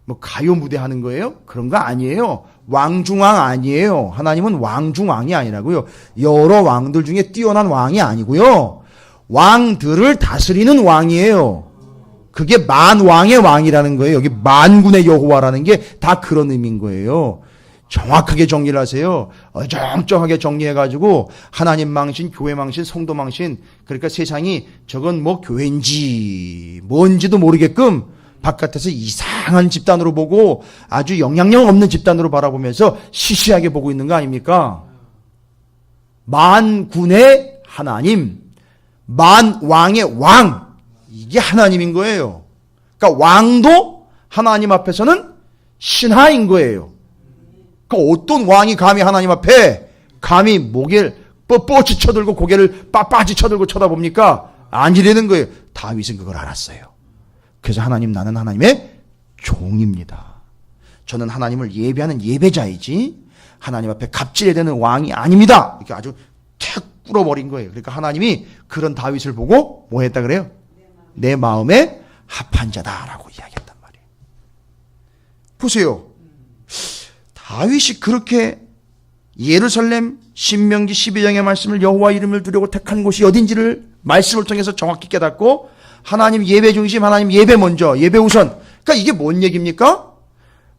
뭐 가요 무대 하는 거예요? 그런 거 아니에요. 왕중왕 아니에요. 하나님은 왕중왕이 아니라고요. 여러 왕들 중에 뛰어난 왕이 아니고요. 왕들을 다스리는 왕이에요. 그게 만왕의 왕이라는 거예요. 여기 만군의 여호와라는 게 다 그런 의미인 거예요. 정확하게 정리를 하세요. 어정쩡하게 정리해가지고 하나님 망신, 교회 망신, 성도 망신, 그러니까 세상이 저건 뭐 교회인지 뭔지도 모르게끔 바깥에서 이상한 집단으로 보고 아주 영향력 없는 집단으로 바라보면서 시시하게 보고 있는 거 아닙니까? 만군의 하나님, 만왕의 왕, 이게 하나님인 거예요. 그러니까 왕도 하나님 앞에서는 신하인 거예요. 그러니까 어떤 왕이 감히 하나님 앞에 감히 목을 뻣뻣이 쳐들고 고개를 빳빳이 쳐들고 쳐다봅니까? 아니라는 거예요. 다윗은 그걸 알았어요. 그래서 하나님, 나는 하나님의 종입니다. 저는 하나님을 예배하는 예배자이지 하나님 앞에 갑질해야 되는 왕이 아닙니다. 이렇게 아주 탁 꿇어버린 거예요. 그러니까 하나님이 그런 다윗을 보고 뭐 했다 그래요? 내 마음에 합한 자다라고 이야기했단 말이에요. 보세요. 다윗이 그렇게 예루살렘 신명기 12장의 말씀을 여호와 이름을 두려고 택한 곳이 어딘지를 말씀을 통해서 정확히 깨닫고 하나님 예배 중심, 하나님 예배 먼저, 예배 우선. 그러니까 이게 뭔 얘기입니까?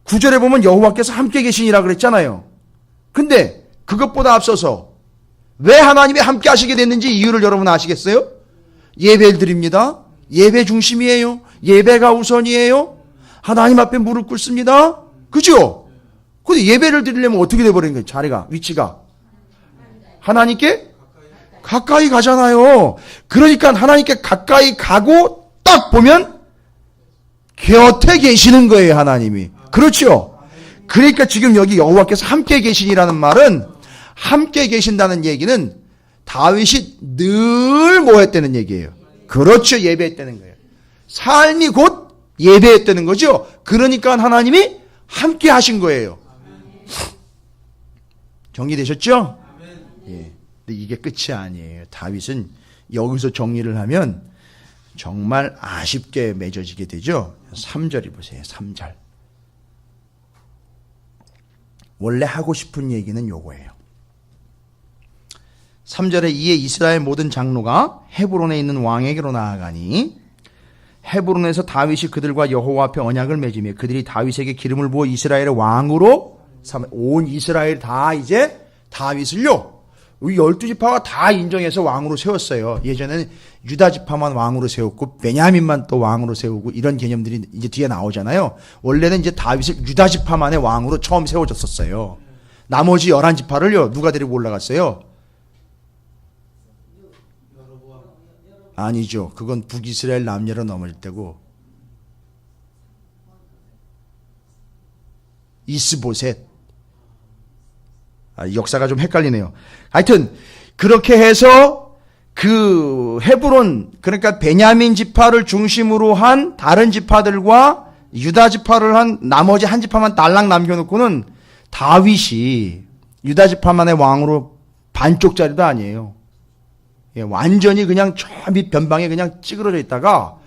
9절에 보면 여호와께서 함께 계시니라 그랬잖아요. 근데 그것보다 앞서서 왜 하나님이 함께 하시게 됐는지 이유를 여러분 아시겠어요? 예배를 드립니다. 예배 중심이에요. 예배가 우선이에요. 하나님 앞에 무릎 꿇습니다. 그죠? 근데 예배를 드리려면 어떻게 돼버린 거예요? 자리가, 위치가. 하나님께 가까이 가잖아요. 그러니까 하나님께 가까이 가고 딱 보면 곁에 계시는 거예요, 하나님이. 그렇죠? 그러니까 지금 여기 여호와께서 함께 계시니라는 말은 함께 계신다는 얘기는 다윗이 늘 뭐 했다는 얘기예요? 그렇죠. 예배했다는 거예요. 삶이 곧 예배했다는 거죠. 그러니까 하나님이 함께 하신 거예요. 정리되셨죠? 예. 근데 이게 끝이 아니에요. 다윗은 여기서 정리를 하면 정말 아쉽게 맺어지게 되죠. 3절이 보세요. 3절. 원래 하고 싶은 얘기는 요거예요. 3절에 이에 이스라엘 모든 장로가 헤브론에 있는 왕에게로 나아가니 헤브론에서 다윗이 그들과 여호와 앞에 언약을 맺으며 그들이 다윗에게 기름을 부어 이스라엘의 왕으로 온 이스라엘 다 이제 다윗을요 12지파가 다 인정해서 왕으로 세웠어요. 예전에는 유다 지파만 왕으로 세웠고 베냐민만 또 왕으로 세우고 이런 개념들이 이제 뒤에 나오잖아요. 원래는 이제 다윗을 유다 지파만의 왕으로 처음 세워졌었어요. 나머지 11지파를요 누가 데리고 올라갔어요? 아니죠. 그건 북이스라엘 남녀로 넘을 때고 이스보셋. 역사가 좀 헷갈리네요. 하여튼 그렇게 해서 그 헤브론 그러니까 베냐민 지파를 중심으로 한 다른 지파들과 유다 지파를 한 나머지 한 지파만 딸랑 남겨놓고는 다윗이 유다 지파만의 왕으로 반쪽짜리도 아니에요. 완전히 그냥 저 밑 변방에 그냥 찌그러져 있다가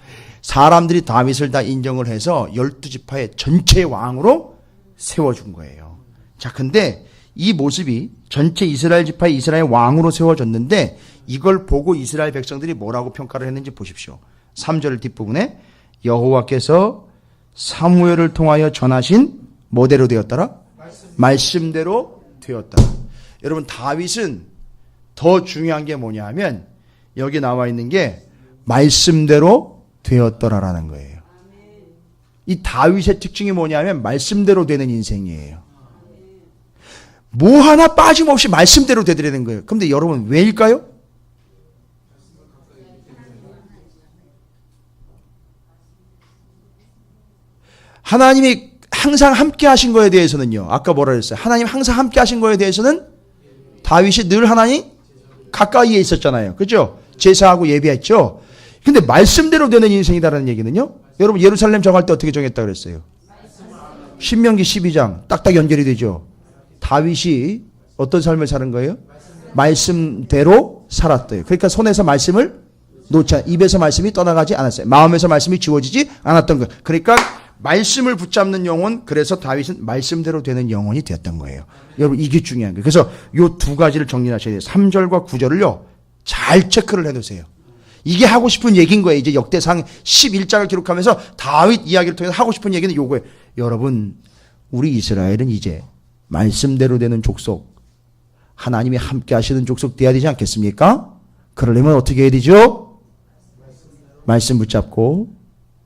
사람들이 다윗을 다 인정을 해서 12지파의 전체 왕으로 세워준 거예요. 자, 근데 이 모습이 전체 이스라엘 지파의 이스라엘 왕으로 세워졌는데 이걸 보고 이스라엘 백성들이 뭐라고 평가를 했는지 보십시오. 3절 뒷부분에 여호와께서 사무엘을 통하여 전하신 뭐대로 되었더라? 말씀대로 되었다. 여러분 다윗은 더 중요한 게 뭐냐 하면 여기 나와 있는 게 말씀대로 되었더라라는 거예요. 이 다윗의 특징이 뭐냐면 말씀대로 되는 인생이에요. 뭐 하나 빠짐없이 말씀대로 되더라는 거예요. 그런데 여러분 왜일까요? 하나님이 항상 함께 하신 거에 대해서는요. 아까 뭐라 그랬어요? 하나님 항상 함께 하신 거에 대해서는 다윗이 늘 하나님 가까이에 있었잖아요. 그죠? 제사하고 예배했죠. 근데 말씀대로 되는 인생이다라는 얘기는요. 여러분 예루살렘 정할 때 어떻게 정했다 그랬어요? 신명기 12장 딱딱 연결이 되죠. 다윗이 어떤 삶을 사는 거예요? 말씀대로 살았대요. 그러니까 손에서 말씀을 놓지 않, 입에서 말씀이 떠나가지 않았어요. 마음에서 말씀이 지워지지 않았던 거예요. 그러니까 말씀을 붙잡는 영혼, 그래서 다윗은 말씀대로 되는 영혼이 되었던 거예요. 여러분 이게 중요한 거예요. 그래서 이 두 가지를 정리하셔야 돼요. 3절과 9절을요 잘 체크를 해두세요. 이게 하고 싶은 얘기인 거예요. 이제 역대상 11장을 기록하면서 다윗 이야기를 통해서 하고 싶은 얘기는 요거예요. 여러분 우리 이스라엘은 이제 말씀대로 되는 족속, 하나님이 함께 하시는 족속 돼야 되지 않겠습니까? 그러려면 어떻게 해야 되죠? 말씀 붙잡고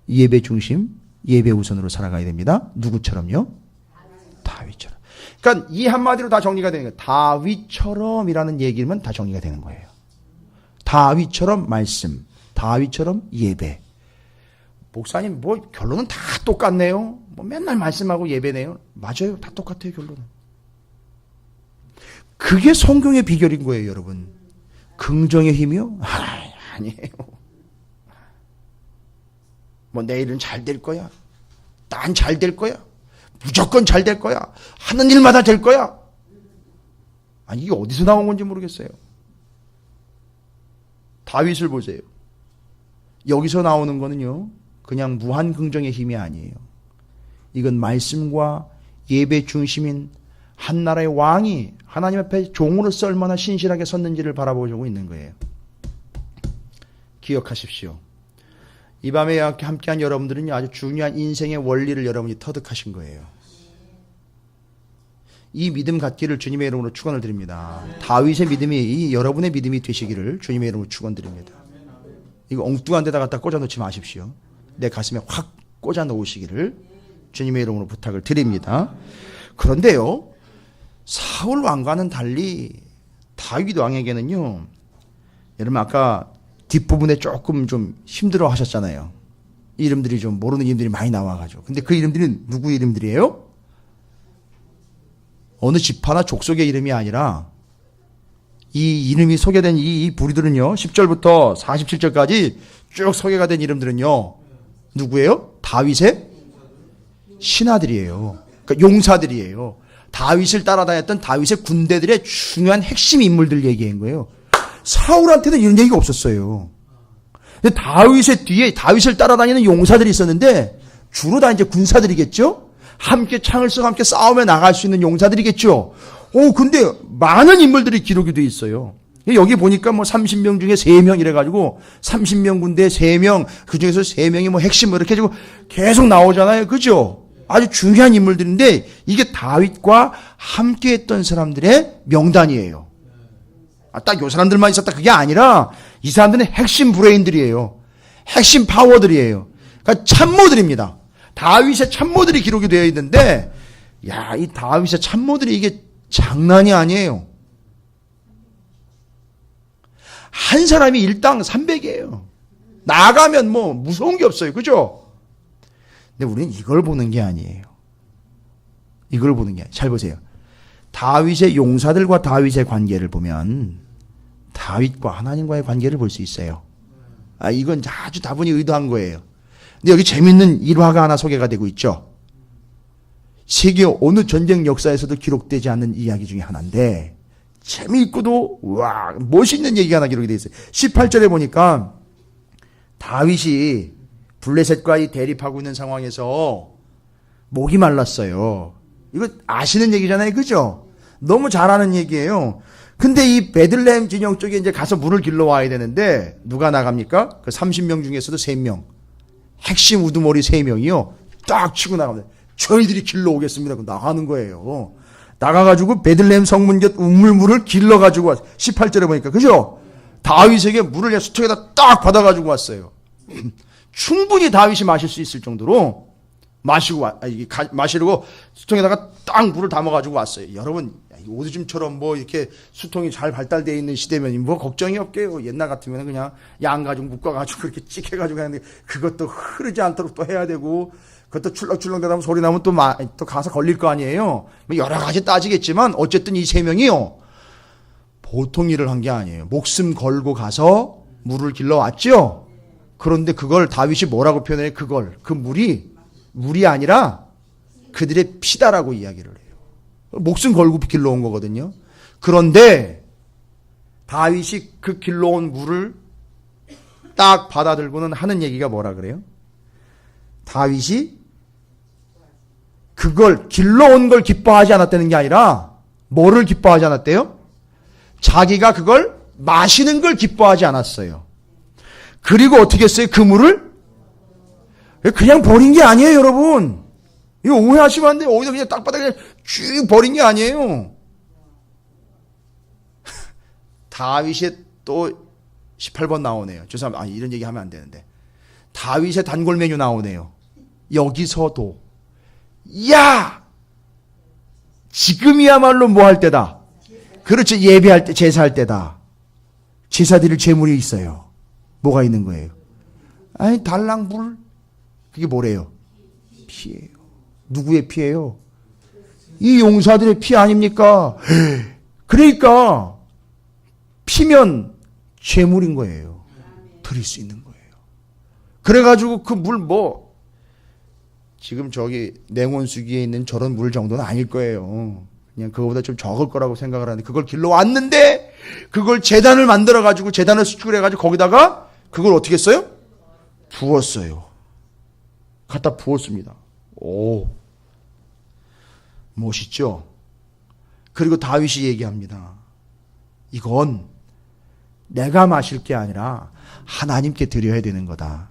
예배 중심, 예배 우선으로 살아가야 됩니다. 누구처럼요? 다윗처럼. 그러니까 이 한마디로 다 정리가 되는 거예요. 다윗처럼이라는 얘기면 다 정리가 되는 거예요. 다윗처럼 말씀, 다윗처럼 예배. 목사님 뭐 결론은 다 똑같네요. 뭐 맨날 말씀하고 예배네요. 맞아요. 다 똑같아요. 결론은. 그게 성경의 비결인 거예요. 여러분. 긍정의 힘이요? 아니에요. 뭐 내일은 잘 될 거야. 난 잘 될 거야. 무조건 잘 될 거야. 하는 일마다 될 거야. 아니 이게 어디서 나온 건지 모르겠어요. 다윗을 보세요. 여기서 나오는 거는요. 그냥 무한 긍정의 힘이 아니에요. 이건 말씀과 예배 중심인 한 나라의 왕이 하나님 앞에 종으로서 얼마나 신실하게 섰는지를 바라보고 있는 거예요. 기억하십시오. 이 밤에 함께한 여러분들은 아주 중요한 인생의 원리를 여러분이 터득하신 거예요. 이 믿음 갖기를 주님의 이름으로 축원을 드립니다. 다윗의 믿음이 여러분의 믿음이 되시기를 주님의 이름으로 축원드립니다. 이거 엉뚱한 데다 갖다 꽂아 놓지 마십시오. 내 가슴에 확 꽂아 놓으시기를 주님의 이름으로 부탁을 드립니다. 그런데요, 사울 왕과는 달리 다윗 왕에게는요, 여러분 아까 뒷부분에 조금 좀 힘들어 하셨잖아요. 이름들이 좀 모르는 이름들이 많이 나와가지고. 근데 그 이름들이 누구 이름들이에요? 어느 지파나 족속의 이름이 아니라 이 이름이 소개된 이 부류들은요, 10절부터 47절까지 쭉 소개가 된 이름들은요, 누구예요? 다윗의 신하들이에요. 그러니까 용사들이에요. 다윗을 따라다녔던 다윗의 군대들의 중요한 핵심 인물들 얘기한 거예요. 사울한테는 이런 얘기가 없었어요. 근데 다윗의 뒤에 다윗을 따라다니는 용사들이 있었는데 주로 다 이제 군사들이겠죠? 함께 창을 쓰고 함께 싸우며 나갈 수 있는 용사들이겠죠? 근데 많은 인물들이 기록이 돼 있어요. 여기 보니까 뭐 30명 중에 3명 이래가지고 30명 군대에 3명, 그 중에서 3명이 뭐 핵심 뭐 이렇게 해가지고 계속 나오잖아요. 그죠? 아주 중요한 인물들인데 이게 다윗과 함께 했던 사람들의 명단이에요. 딱 요 사람들만 있었다 그게 아니라 이 사람들은 핵심 브레인들이에요. 핵심 파워들이에요. 그러니까 참모들입니다. 다윗의 참모들이 기록이 되어 있는데 야, 이 다윗의 참모들이 이게 장난이 아니에요. 한 사람이 일당 300이에요. 나가면 뭐 무서운 게 없어요. 그죠? 근데 우리는 이걸 보는 게 아니에요. 이걸 보는 게 아니에요. 잘 보세요. 다윗의 용사들과 다윗의 관계를 보면 다윗과 하나님과의 관계를 볼 수 있어요. 이건 아주 다분히 의도한 거예요. 근데 여기 재밌는 일화가 하나 소개가 되고 있죠. 세계 어느 전쟁 역사에서도 기록되지 않는 이야기 중에 하나인데 재미있고도 와 멋있는 얘기가 하나 기록이 되어 있어요. 18절에 보니까 다윗이 블레셋과 대립하고 있는 상황에서 목이 말랐어요. 이거 아시는 얘기잖아요. 그죠? 너무 잘 아는 얘기예요. 근데 이 베들레헴 진영 쪽에 이제 가서 물을 길러 와야 되는데 누가 나갑니까? 그 30명 중에서도 3명. 핵심 우두머리 3명이요. 딱 치고 나갑니다. 저희들이 길러 오겠습니다. 나가는 거예요. 나가가지고 베들레헴 성문 곁 우물물을 길러가지고 왔어요. 18절에 보니까. 그죠? 다윗에게 물을 수통에다 딱 받아가지고 왔어요. 충분히 다윗이 마실 수 있을 정도로 마시려고 수통에다가 딱 물을 담아가지고 왔어요. 여러분, 요즘처럼 뭐 이렇게 수통이 잘 발달되어 있는 시대면 뭐 걱정이 없게요. 옛날 같으면 그냥 양 가지고 묶어가지고 그렇게 찍혀가지고 하는데 그것도 흐르지 않도록 또 해야 되고 그것도 출렁출렁 대다 소리 나면 또 가서 걸릴 거 아니에요. 여러 가지 따지겠지만 어쨌든 이 3명이요. 보통 일을 한 게 아니에요. 목숨 걸고 가서 물을 길러 왔죠. 그런데 그걸 다윗이 뭐라고 표현해요? 그 물이 아니라 그들의 피다라고 이야기를 해요. 목숨 걸고 길러온 거거든요. 그런데 다윗이 그 길러온 물을 딱 받아들고는 하는 얘기가 뭐라 그래요? 다윗이 그걸 길러온 걸 기뻐하지 않았다는 게 아니라 뭐를 기뻐하지 않았대요? 자기가 그걸 마시는 걸 기뻐하지 않았어요. 그리고 어떻게 했어요? 그 물을 그냥 버린 게 아니에요, 여러분. 이거 오해하시면 안 돼요. 어디서 그냥 땅바닥에 쭉 버린 게 아니에요. 다윗의 또 18번 나오네요. 죄송합니다. 이런 얘기 하면 안 되는데. 다윗의 단골 메뉴 나오네요. 여기서도 야! 지금이야말로 뭐 할 때다. 그렇죠. 예배할 때, 제사할 때다. 제사 드릴 제물이 있어요. 뭐가 있는 거예요? 달랑 물. 그게 뭐래요? 피예요. 누구의 피예요? 이 용사들의 피 아닙니까? 그러니까 피면 제물인 거예요. 드릴 수 있는 거예요. 그래가지고 그 물 지금 저기 냉온수기에 있는 저런 물 정도는 아닐 거예요. 그냥 그거보다 좀 적을 거라고 생각을 하는데 그걸 길러 왔는데 그걸 제단을 만들어가지고 제단을 수축을 해가지고 거기다가 그걸 어떻게 했어요? 부었어요. 갖다 부었습니다. 오, 멋있죠? 그리고 다윗이 얘기합니다. 이건 내가 마실 게 아니라 하나님께 드려야 되는 거다.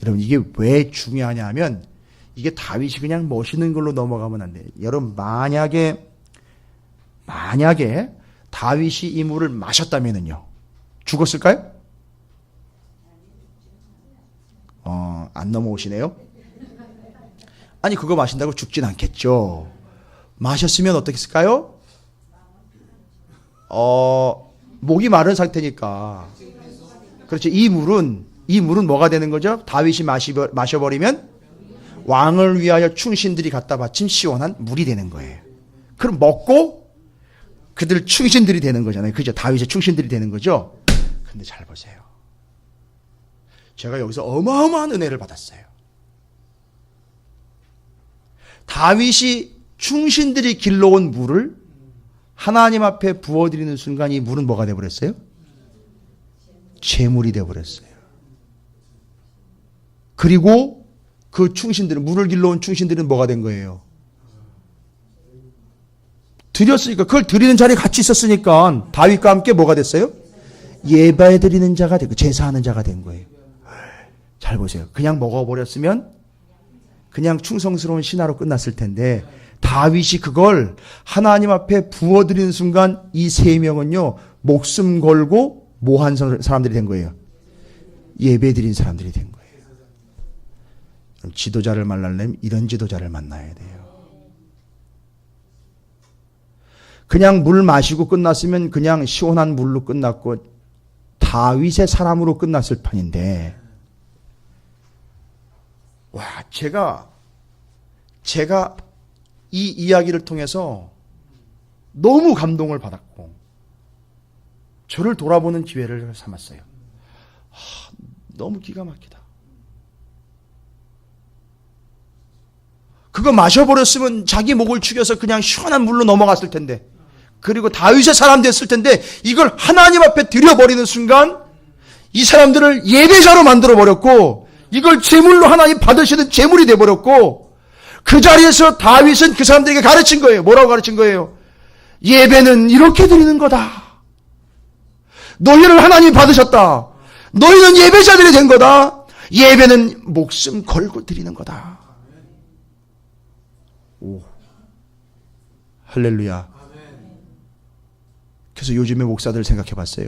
여러분, 이게 왜 중요하냐 하면 이게 다윗이 그냥 멋있는 걸로 넘어가면 안 돼요. 여러분, 만약에 다윗이 이 물을 마셨다면요 죽었을까요? 안 넘어오시네요. 아니, 그거 마신다고 죽진 않겠죠. 마셨으면 어떻게 했을까요? 목이 마른 상태니까. 그렇죠. 이 물은 뭐가 되는 거죠? 다윗이 마셔버리면 왕을 위하여 충신들이 갖다 바친 시원한 물이 되는 거예요. 그럼 먹고 그들 충신들이 되는 거잖아요. 그죠? 다윗의 충신들이 되는 거죠. 근데 잘 보세요. 제가 여기서 어마어마한 은혜를 받았어요. 다윗이 충신들이 길러온 물을 하나님 앞에 부어드리는 순간 이 물은 뭐가 되어버렸어요? 제물이 되어버렸어요. 그리고 그 충신들은, 물을 길러온 충신들은 뭐가 된 거예요? 드렸으니까, 그걸 드리는 자리에 같이 있었으니까 다윗과 함께 뭐가 됐어요? 예배 드리는 자가 되고 제사하는 자가 된 거예요. 잘 보세요. 그냥 먹어버렸으면 그냥 충성스러운 신하로 끝났을 텐데 다윗이 그걸 하나님 앞에 부어드리는 순간 이 세 명은요, 목숨 걸고 뭐한 사람들이 된 거예요? 예배 드린 사람들이 된 거예요. 지도자를 만나려면 이런 지도자를 만나야 돼요. 그냥 물 마시고 끝났으면 그냥 시원한 물로 끝났고 다윗의 사람으로 끝났을 판인데, 와, 제가 이 이야기를 통해서 너무 감동을 받았고 저를 돌아보는 기회를 삼았어요. 너무 기가 막히다. 그거 마셔버렸으면 자기 목을 축여서 그냥 시원한 물로 넘어갔을 텐데, 그리고 다윗의 사람 됐을 텐데, 이걸 하나님 앞에 드려버리는 순간 이 사람들을 예배자로 만들어버렸고 이걸 제물로 하나님 받으시는 제물이 돼버렸고, 그 자리에서 다윗은 그 사람들에게 가르친 거예요. 뭐라고 가르친 거예요? 예배는 이렇게 드리는 거다. 너희를 하나님 받으셨다. 너희는 예배자들이 된 거다. 예배는 목숨 걸고 드리는 거다. 오, 할렐루야. 그래서 요즘의 목사들을 생각해 봤어요.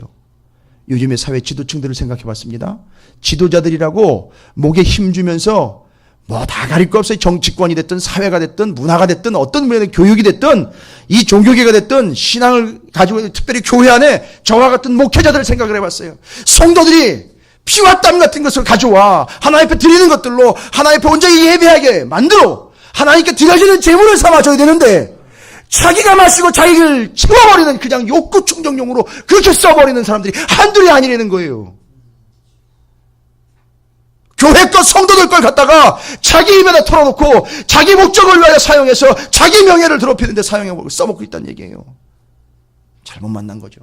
요즘의 사회 지도층들을 생각해 봤습니다. 지도자들이라고 목에 힘주면서 뭐 다 가릴 거 없어요. 정치권이 됐든 사회가 됐든 문화가 됐든 어떤 분야의 교육이 됐든 이 종교계가 됐든 신앙을 가지고 특별히 교회 안에 저와 같은 목회자들을 생각을 해봤어요. 성도들이 피와 땀 같은 것을 가져와 하나님 앞에 드리는 것들로 하나님 앞에 온전히 예배하게 만들어 하나님께 드려지는 제물을 삼아줘야 되는데, 자기가 마시고 자기를 채워버리는 그냥 욕구 충족용으로 그렇게 써버리는 사람들이 한둘이 아니라는 거예요. 교회 것 성도들 걸 갖다가 자기 입에다 털어놓고 자기 목적을 위하여 사용해서 자기 명예를 더럽히는데 사용해 써먹고 있다는 얘기예요. 잘못 만난 거죠.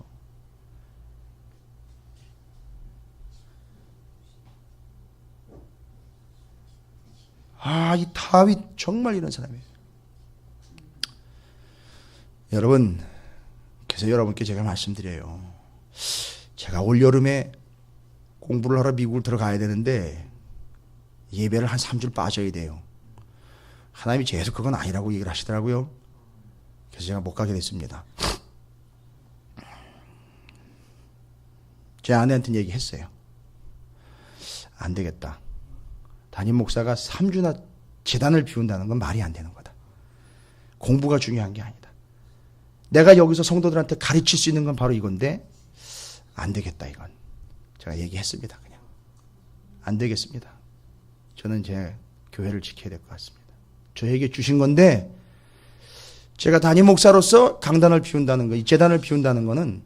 이 다윗 정말 이런 사람이에요. 여러분, 그래서 여러분께 제가 말씀드려요. 제가 올 여름에 공부를 하러 미국을 들어가야 되는데 예배를 한 3주 빠져야 돼요. 하나님이 계속 그건 아니라고 얘기를 하시더라고요. 그래서 제가 못 가게 됐습니다. 제 아내한테 얘기했어요. 안 되겠다. 담임 목사가 3주나 제단을 비운다는 건 말이 안 되는 거다. 공부가 중요한 게 아니다. 내가 여기서 성도들한테 가르칠 수 있는 건 바로 이건데 안 되겠다 이건. 제가 얘기했습니다. 그냥. 안 되겠습니다. 저는 제 교회를 지켜야 될 것 같습니다. 저에게 주신 건데 제가 담임 목사로서 강단을 비운다는 거, 이 제단을 비운다는 거는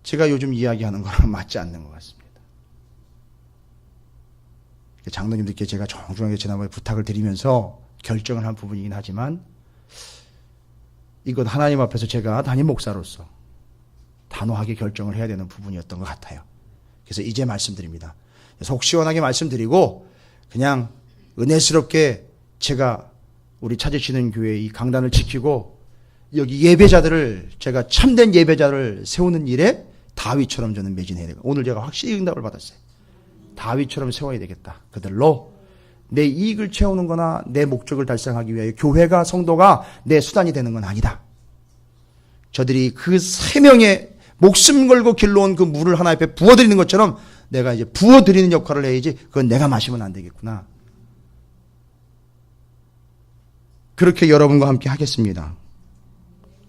제가 요즘 이야기하는 거랑 맞지 않는 것 같습니다. 장로님들께 제가 정중하게 지난번에 부탁을 드리면서 결정을 한 부분이긴 하지만 이건 하나님 앞에서 제가 담임 목사로서 단호하게 결정을 해야 되는 부분이었던 것 같아요. 그래서 이제 말씀드립니다. 속 시원하게 말씀드리고 그냥 은혜스럽게 제가 우리 찾으시는 교회 이 강단을 지키고 여기 예배자들을 제가 참된 예배자를 세우는 일에 다윗처럼 저는 매진해야 되고, 오늘 제가 확실히 응답을 받았어요. 다윗처럼 세워야 되겠다. 그들로 내 이익을 채우는 거나 내 목적을 달성하기 위하여 교회가 성도가 내 수단이 되는 건 아니다. 저들이 그 3명의 목숨 걸고 길러온 그 물을 하나님 앞에 부어드리는 것처럼 내가 이제 부어드리는 역할을 해야지 그건 내가 마시면 안 되겠구나. 그렇게 여러분과 함께 하겠습니다.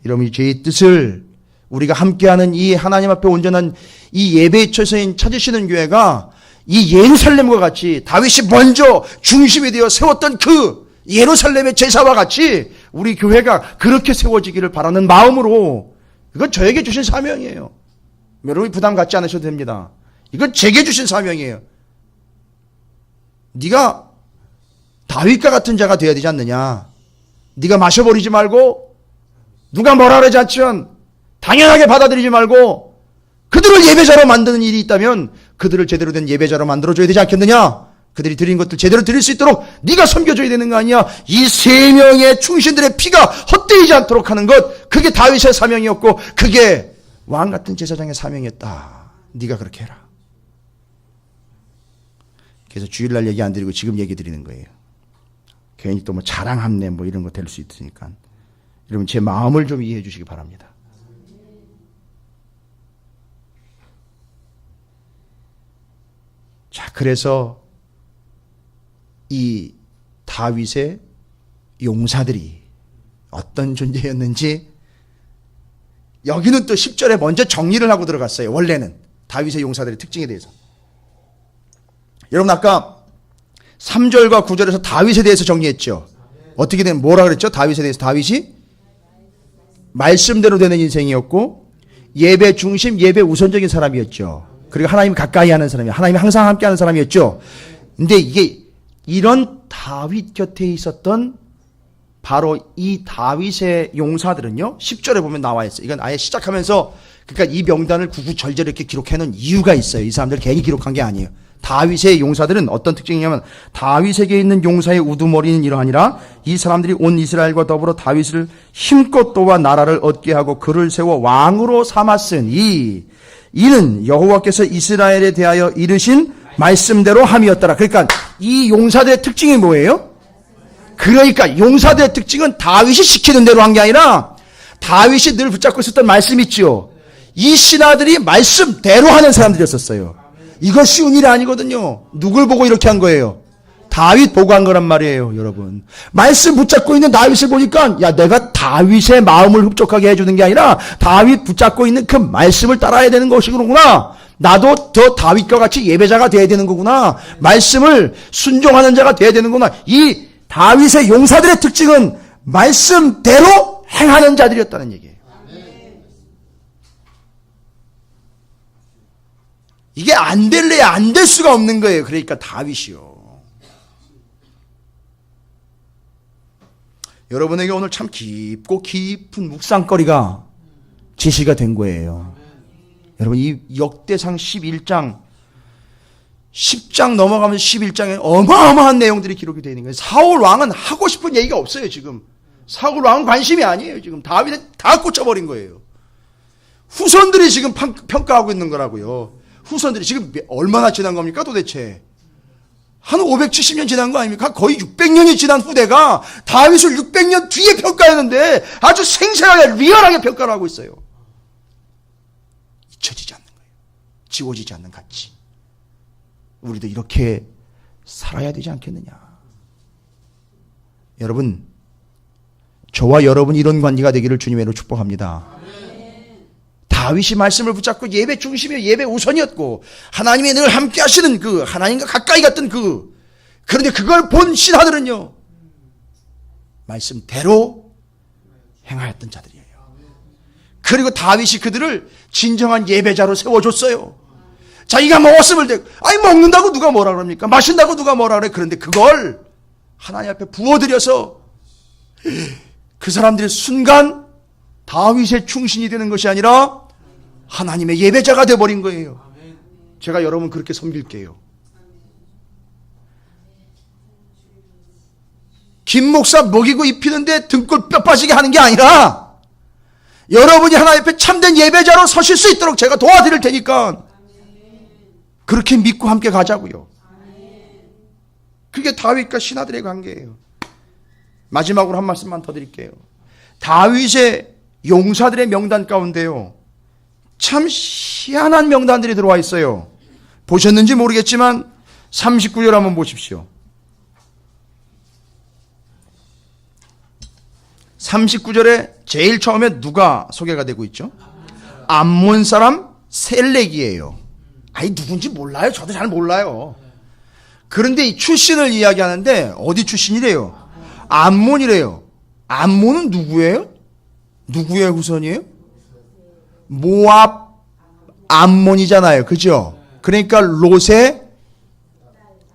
여러분이 제 뜻을 우리가 함께하는 이 하나님 앞에 온전한 이 예배의 처소인 찾으시는 교회가 이 예루살렘과 같이 다윗이 먼저 중심이 되어 세웠던 그 예루살렘의 제사와 같이 우리 교회가 그렇게 세워지기를 바라는 마음으로, 이건 저에게 주신 사명이에요. 여러분이 부담 갖지 않으셔도 됩니다. 이건 제게 주신 사명이에요. 네가 다윗과 같은 자가 되어야 되지 않느냐. 네가 마셔버리지 말고 누가 뭐라 그러지 않지만 당연하게 받아들이지 말고 그들을 예배자로 만드는 일이 있다면 그들을 제대로 된 예배자로 만들어줘야 되지 않겠느냐. 그들이 드린 것들 제대로 드릴 수 있도록 네가 섬겨줘야 되는 거 아니야. 이 세 명의 충신들의 피가 헛되이지 않도록 하는 것, 그게 다윗의 사명이었고 그게 왕 같은 제사장의 사명이었다. 네가 그렇게 해라. 그래서 주일날 얘기 안 드리고 지금 얘기 드리는 거예요. 괜히 또 뭐 자랑함내 뭐 이런 거 될 수 있으니까 여러분 제 마음을 좀 이해해 주시기 바랍니다. 자, 그래서 이 다윗의 용사들이 어떤 존재였는지 여기는 또 10절에 먼저 정리를 하고 들어갔어요. 원래는 다윗의 용사들의 특징에 대해서. 여러분 아까 3절과 9절에서 다윗에 대해서 정리했죠. 어떻게 된 뭐라 그랬죠? 다윗에 대해서. 다윗이 말씀대로 되는 인생이었고 예배 중심, 예배 우선적인 사람이었죠. 그리고 하나님 가까이 하는 사람이에요. 하나님 항상 함께 하는 사람이었죠. 근데 이게 이런 다윗 곁에 있었던 바로 이 다윗의 용사들은요, 10절에 보면 나와 있어요. 이건 아예 시작하면서, 그러니까 이 명단을 구구절절 이렇게 기록해 놓은 이유가 있어요. 이 사람들 괜히 기록한 게 아니에요. 다윗의 용사들은 어떤 특징이냐면 다윗에게 있는 용사의 우두머리는 이러하니라. 이 사람들이 온 이스라엘과 더불어 다윗을 힘껏 도와 나라를 얻게 하고 그를 세워 왕으로 삼았으니 이는 여호와께서 이스라엘에 대하여 이르신 말씀대로 함이었더라. 그러니까 이 용사들의 특징이 뭐예요? 그러니까 용사들의 특징은 다윗이 시키는 대로 한 게 아니라 다윗이 늘 붙잡고 있었던 말씀 있죠. 이 신하들이 말씀대로 하는 사람들이었어요. 이거 쉬운 일이 아니거든요. 누굴 보고 이렇게 한 거예요? 다윗 보고 한 거란 말이에요, 여러분. 말씀 붙잡고 있는 다윗을 보니까 야, 내가 다윗의 마음을 흡족하게 해주는 게 아니라 다윗 붙잡고 있는 그 말씀을 따라야 되는 것이구나. 나도 저 다윗과 같이 예배자가 돼야 되는 거구나. 말씀을 순종하는 자가 돼야 되는구나. 이 다윗의 용사들의 특징은 말씀대로 행하는 자들이었다는 얘기예요. 이게 안 될래야 안 될 수가 없는 거예요. 그러니까 다윗이요. 여러분에게 오늘 참 깊고 깊은 묵상거리가 제시가 된 거예요. 여러분 이 역대상 11장 10장 넘어가면서 11장에 어마어마한 내용들이 기록이 되어 있는 거예요. 사울 왕은 하고 싶은 얘기가 없어요. 지금 사울 왕은 관심이 아니에요. 지금 다윗은 다 꽂혀버린 거예요. 후손들이 지금 평가하고 있는 거라고요. 후손들이 지금 얼마나 지난 겁니까 도대체? 한 570년 지난 거 아닙니까? 거의 600년이 지난 후대가 다윗을 600년 뒤에 평가했는데 아주 생생하게 리얼하게 평가를 하고 있어요. 잊혀지지 않는 거예요. 지워지지 않는 가치. 우리도 이렇게 살아야 되지 않겠느냐. 여러분, 저와 여러분 이런 관계가 되기를 주님으로 축복합니다. 다윗이 말씀을 붙잡고 예배 중심이요, 예배 우선이었고 하나님이 늘 함께 하시는 그 하나님과 가까이 갔던 그런데 그걸 본 신하들은요 말씀대로 행하였던 자들이에요. 그리고 다윗이 그들을 진정한 예배자로 세워줬어요. 자기가 먹었음을 대고, 아니 먹는다고 누가 뭐라 그럽니까? 마신다고 누가 뭐라 그래? 그런데 그걸 하나님 앞에 부어드려서 그 사람들이 순간 다윗의 충신이 되는 것이 아니라 하나님의 예배자가 되어버린 거예요. 제가 여러분 그렇게 섬길게요. 김 목사 먹이고 입히는데 등골 뼈 빠지게 하는 게 아니라 여러분이 하나님 앞에 참된 예배자로 서실 수 있도록 제가 도와드릴 테니까 그렇게 믿고 함께 가자고요. 그게 다윗과 신하들의 관계예요. 마지막으로 한 말씀만 더 드릴게요. 다윗의 용사들의 명단 가운데요 참 희한한 명단들이 들어와 있어요. 보셨는지 모르겠지만 39절 한번 보십시오. 39절에 제일 처음에 누가 소개가 되고 있죠? 암몬 사람 셀렉이에요. 아니 누군지 몰라요. 저도 잘 몰라요. 그런데 이 출신을 이야기하는데 어디 출신이래요? 암몬이래요. 암몬은 누구예요? 누구의 후손이에요? 모압 암몬이잖아요. 그죠? 그러니까 롯의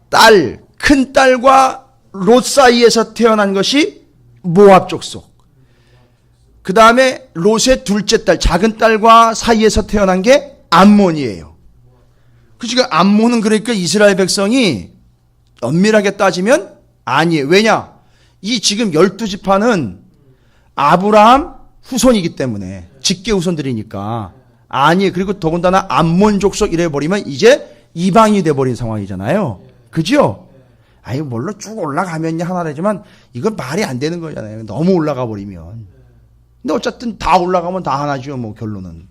딸, 큰 딸과 롯 사이에서 태어난 것이 모압 족속. 그 다음에 롯의 둘째 딸, 작은 딸과 사이에서 태어난 게 암몬이에요. 그러니까 암몬은 그러니까 이스라엘 백성이 엄밀하게 따지면 아니에요. 왜냐? 이 지금 12지파는 아브라함 후손이기 때문에 직계 후손들이니까 아니에요. 그리고 더군다나 암몬 족속 이래버리면 이제 이방이 돼버린 상황이잖아요. 그죠? 아니 물론 쭉 올라가면 하나라지만 이건 말이 안 되는 거잖아요. 너무 올라가 버리면. 근데 어쨌든 다 올라가면 다 하나죠. 뭐 결론은.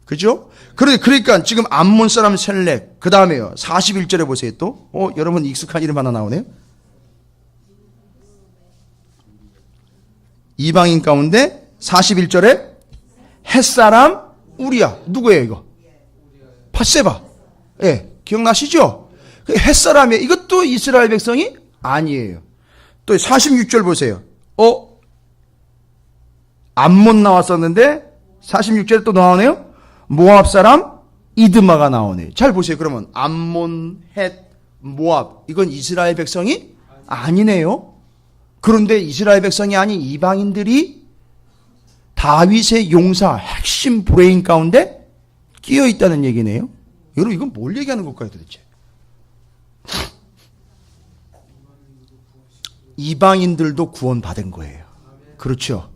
그죠? 그러니까 지금 암몬 사람 셀렉 그 다음에요. 41절에 보세요 또. 여러분 익숙한 이름 하나 나오네요. 이방인 가운데 41절에 햇사람 우리야. 누구예요 이거? 밧세바. 예, 기억나시죠? 햇사람이에요. 이것도 이스라엘 백성이 아니에요. 또 46절 보세요. 암몬 나왔었는데 46절에 또 나오네요. 모압 사람 이드마가 나오네요. 잘 보세요. 그러면 암몬, 헷, 모압 이건 이스라엘 백성이 아니네요. 그런데 이스라엘 백성이 아닌 이방인들이 다윗의 용사 핵심 브레인 가운데 끼어 있다는 얘기네요. 여러분 이건 뭘 얘기하는 걸까요 도대체? 이방인들도 구원받은 거예요. 그렇죠.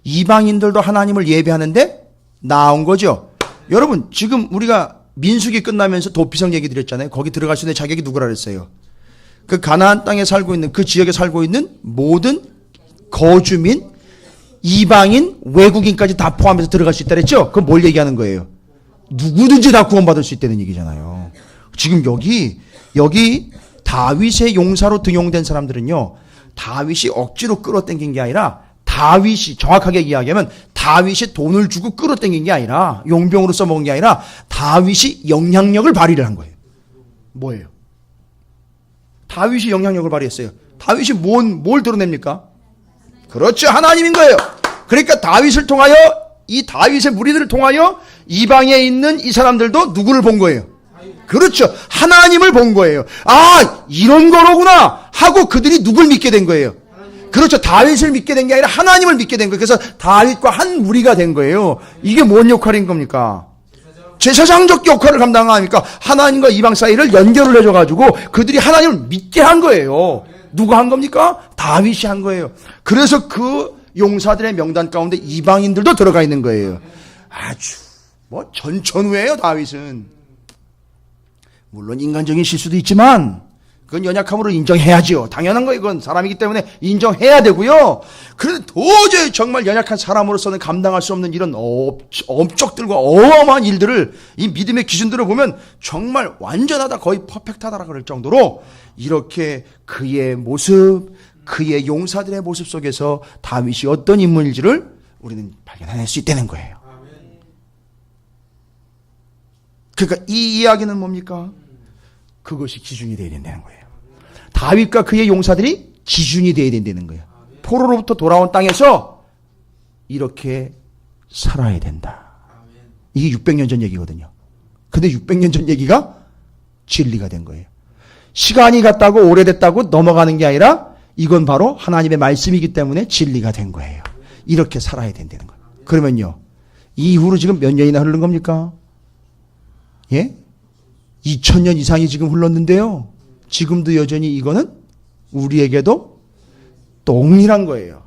이방인들도 하나님을 예배하는데 나온 거죠. 여러분 지금 우리가 민수기 끝나면서 도피성 얘기 드렸잖아요. 거기 들어갈 수 있는 자격이 누구라 그랬어요? 그 가나안 땅에 살고 있는 그 지역에 살고 있는 모든 거주민, 이방인, 외국인까지 다 포함해서 들어갈 수 있다 그랬죠? 그건 뭘 얘기하는 거예요? 누구든지 다 구원받을 수 있다는 얘기잖아요. 지금 여기 다윗의 용사로 등용된 사람들은요. 다윗이 억지로 끌어당긴 게 아니라 다윗이 정확하게 이야기하면 다윗이 돈을 주고 끌어당긴 게 아니라 용병으로 써먹은 게 아니라 다윗이 영향력을 발휘를 한 거예요. 뭐예요? 다윗이 영향력을 발휘했어요. 다윗이 뭘 드러냅니까? 그렇죠. 하나님인 거예요. 그러니까 다윗을 통하여 이 다윗의 무리들을 통하여 이방에 있는 이 사람들도 누구를 본 거예요? 그렇죠. 하나님을 본 거예요. 아, 이런 거로구나 하고 그들이 누굴 믿게 된 거예요? 그렇죠. 다윗을 믿게 된 게 아니라 하나님을 믿게 된 거예요. 그래서 다윗과 한 무리가 된 거예요. 이게 뭔 역할인 겁니까? 제사장적 역할을 감당하니까 하나님과 이방 사이를 연결을 해줘가지고 그들이 하나님을 믿게 한 거예요. 누가 한 겁니까? 다윗이 한 거예요. 그래서 그 용사들의 명단 가운데 이방인들도 들어가 있는 거예요. 아주 전천후예요. 다윗은. 물론 인간적인 실수도 있지만 그건 연약함으로 인정해야죠. 당연한 거예요. 이건 사람이기 때문에 인정해야 되고요. 그런데 도저히 정말 연약한 사람으로서는 감당할 수 없는 이런 업적들과 어마어마한 일들을 이 믿음의 기준들을 보면 정말 완전하다, 거의 퍼펙트하다라 그럴 정도로 이렇게 그의 모습, 그의 용사들의 모습 속에서 다윗이 어떤 인물인지를 우리는 발견해낼 수 있다는 거예요. 그러니까 이 이야기는 뭡니까? 그것이 기준이 되어야 된다는 거예요. 다윗과 그의 용사들이 기준이 되어야 된다는 거예요. 포로로부터 돌아온 땅에서 이렇게 살아야 된다. 이게 600년 전 얘기거든요. 근데 600년 전 얘기가 진리가 된 거예요. 시간이 갔다고 오래됐다고 넘어가는 게 아니라 이건 바로 하나님의 말씀이기 때문에 진리가 된 거예요. 이렇게 살아야 된다는 거예요. 그러면요. 이후로 지금 몇 년이나 흐른 겁니까? 예? 2000년 이상이 지금 흘렀는데요. 지금도 여전히 이거는 우리에게도 동일한 거예요.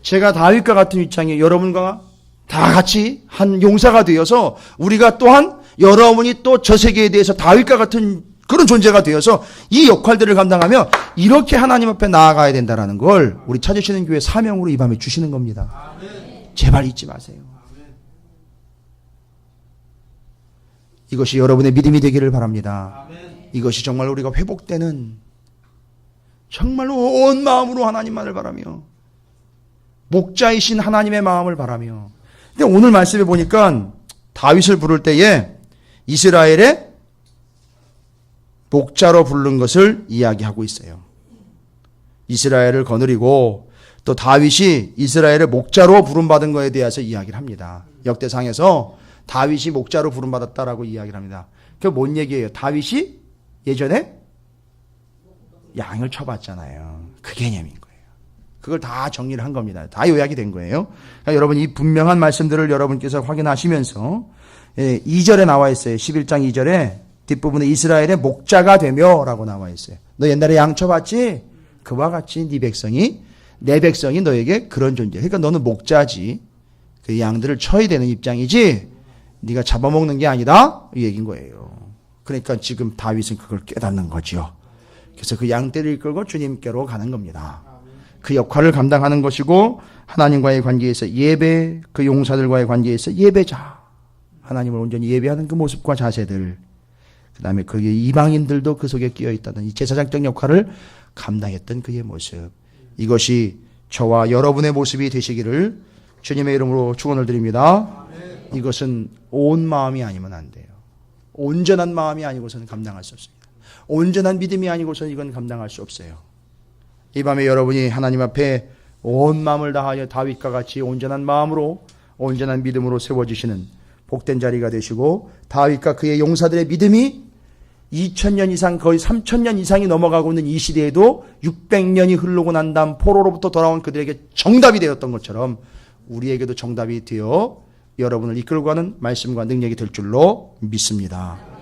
제가 다윗과 같은 입장에 여러분과 다 같이 한 용사가 되어서 우리가 또한 여러분이 또 저 세계에 대해서 다윗과 같은 그런 존재가 되어서 이 역할들을 감당하며 이렇게 하나님 앞에 나아가야 된다는 걸 우리 찾으시는 교회 사명으로 이 밤에 주시는 겁니다. 제발 잊지 마세요. 이것이 여러분의 믿음이 되기를 바랍니다. 이것이 정말 우리가 회복되는 정말로 온 마음으로 하나님만을 바라며 목자이신 하나님의 마음을 바라며. 근데 오늘 말씀에 보니까 다윗을 부를 때에 이스라엘의 목자로 부른 것을 이야기하고 있어요. 이스라엘을 거느리고 또 다윗이 이스라엘의 목자로 부름받은 것에 대해서 이야기를 합니다. 역대상에서 다윗이 목자로 부름받았다라고 이야기를 합니다. 그게 뭔 얘기예요? 다윗이 예전에 양을 쳐봤잖아요. 그 개념인 거예요. 그걸 다 정리를 한 겁니다. 다 요약이 된 거예요. 그러니까 여러분 이 분명한 말씀들을 여러분께서 확인하시면서 2절에 나와 있어요. 11장 2절에 뒷부분에 이스라엘의 목자가 되며 라고 나와 있어요. 너 옛날에 양 쳐봤지? 그와 같이 네 백성이 내 백성이 너에게 그런 존재. 그러니까 너는 목자지. 그 양들을 쳐야 되는 입장이지. 네가 잡아먹는 게 아니다. 이 얘기인 거예요. 그러니까 지금 다윗은 그걸 깨닫는 거죠. 그래서 그 양떼를 이끌고 주님께로 가는 겁니다. 그 역할을 감당하는 것이고 하나님과의 관계에서 예배, 그 용사들과의 관계에서 예배자. 하나님을 온전히 예배하는 그 모습과 자세들. 그 다음에 그 이방인들도 그 속에 끼어 있다는 이 제사장적 역할을 감당했던 그의 모습. 이것이 저와 여러분의 모습이 되시기를 주님의 이름으로 축원을 드립니다. 이것은 온 마음이 아니면 안 돼요. 온전한 마음이 아니고서는 감당할 수 없습니다. 온전한 믿음이 아니고서는 이건 감당할 수 없어요. 이 밤에 여러분이 하나님 앞에 온 마음을 다하여 다윗과 같이 온전한 마음으로 온전한 믿음으로 세워지시는 복된 자리가 되시고 다윗과 그의 용사들의 믿음이 2000년 이상 거의 3000년 이상이 넘어가고 있는 이 시대에도 600년이 흐르고 난 다음 포로로부터 돌아온 그들에게 정답이 되었던 것처럼 우리에게도 정답이 되어 여러분을 이끌고 가는 말씀과 능력이 될 줄로 믿습니다.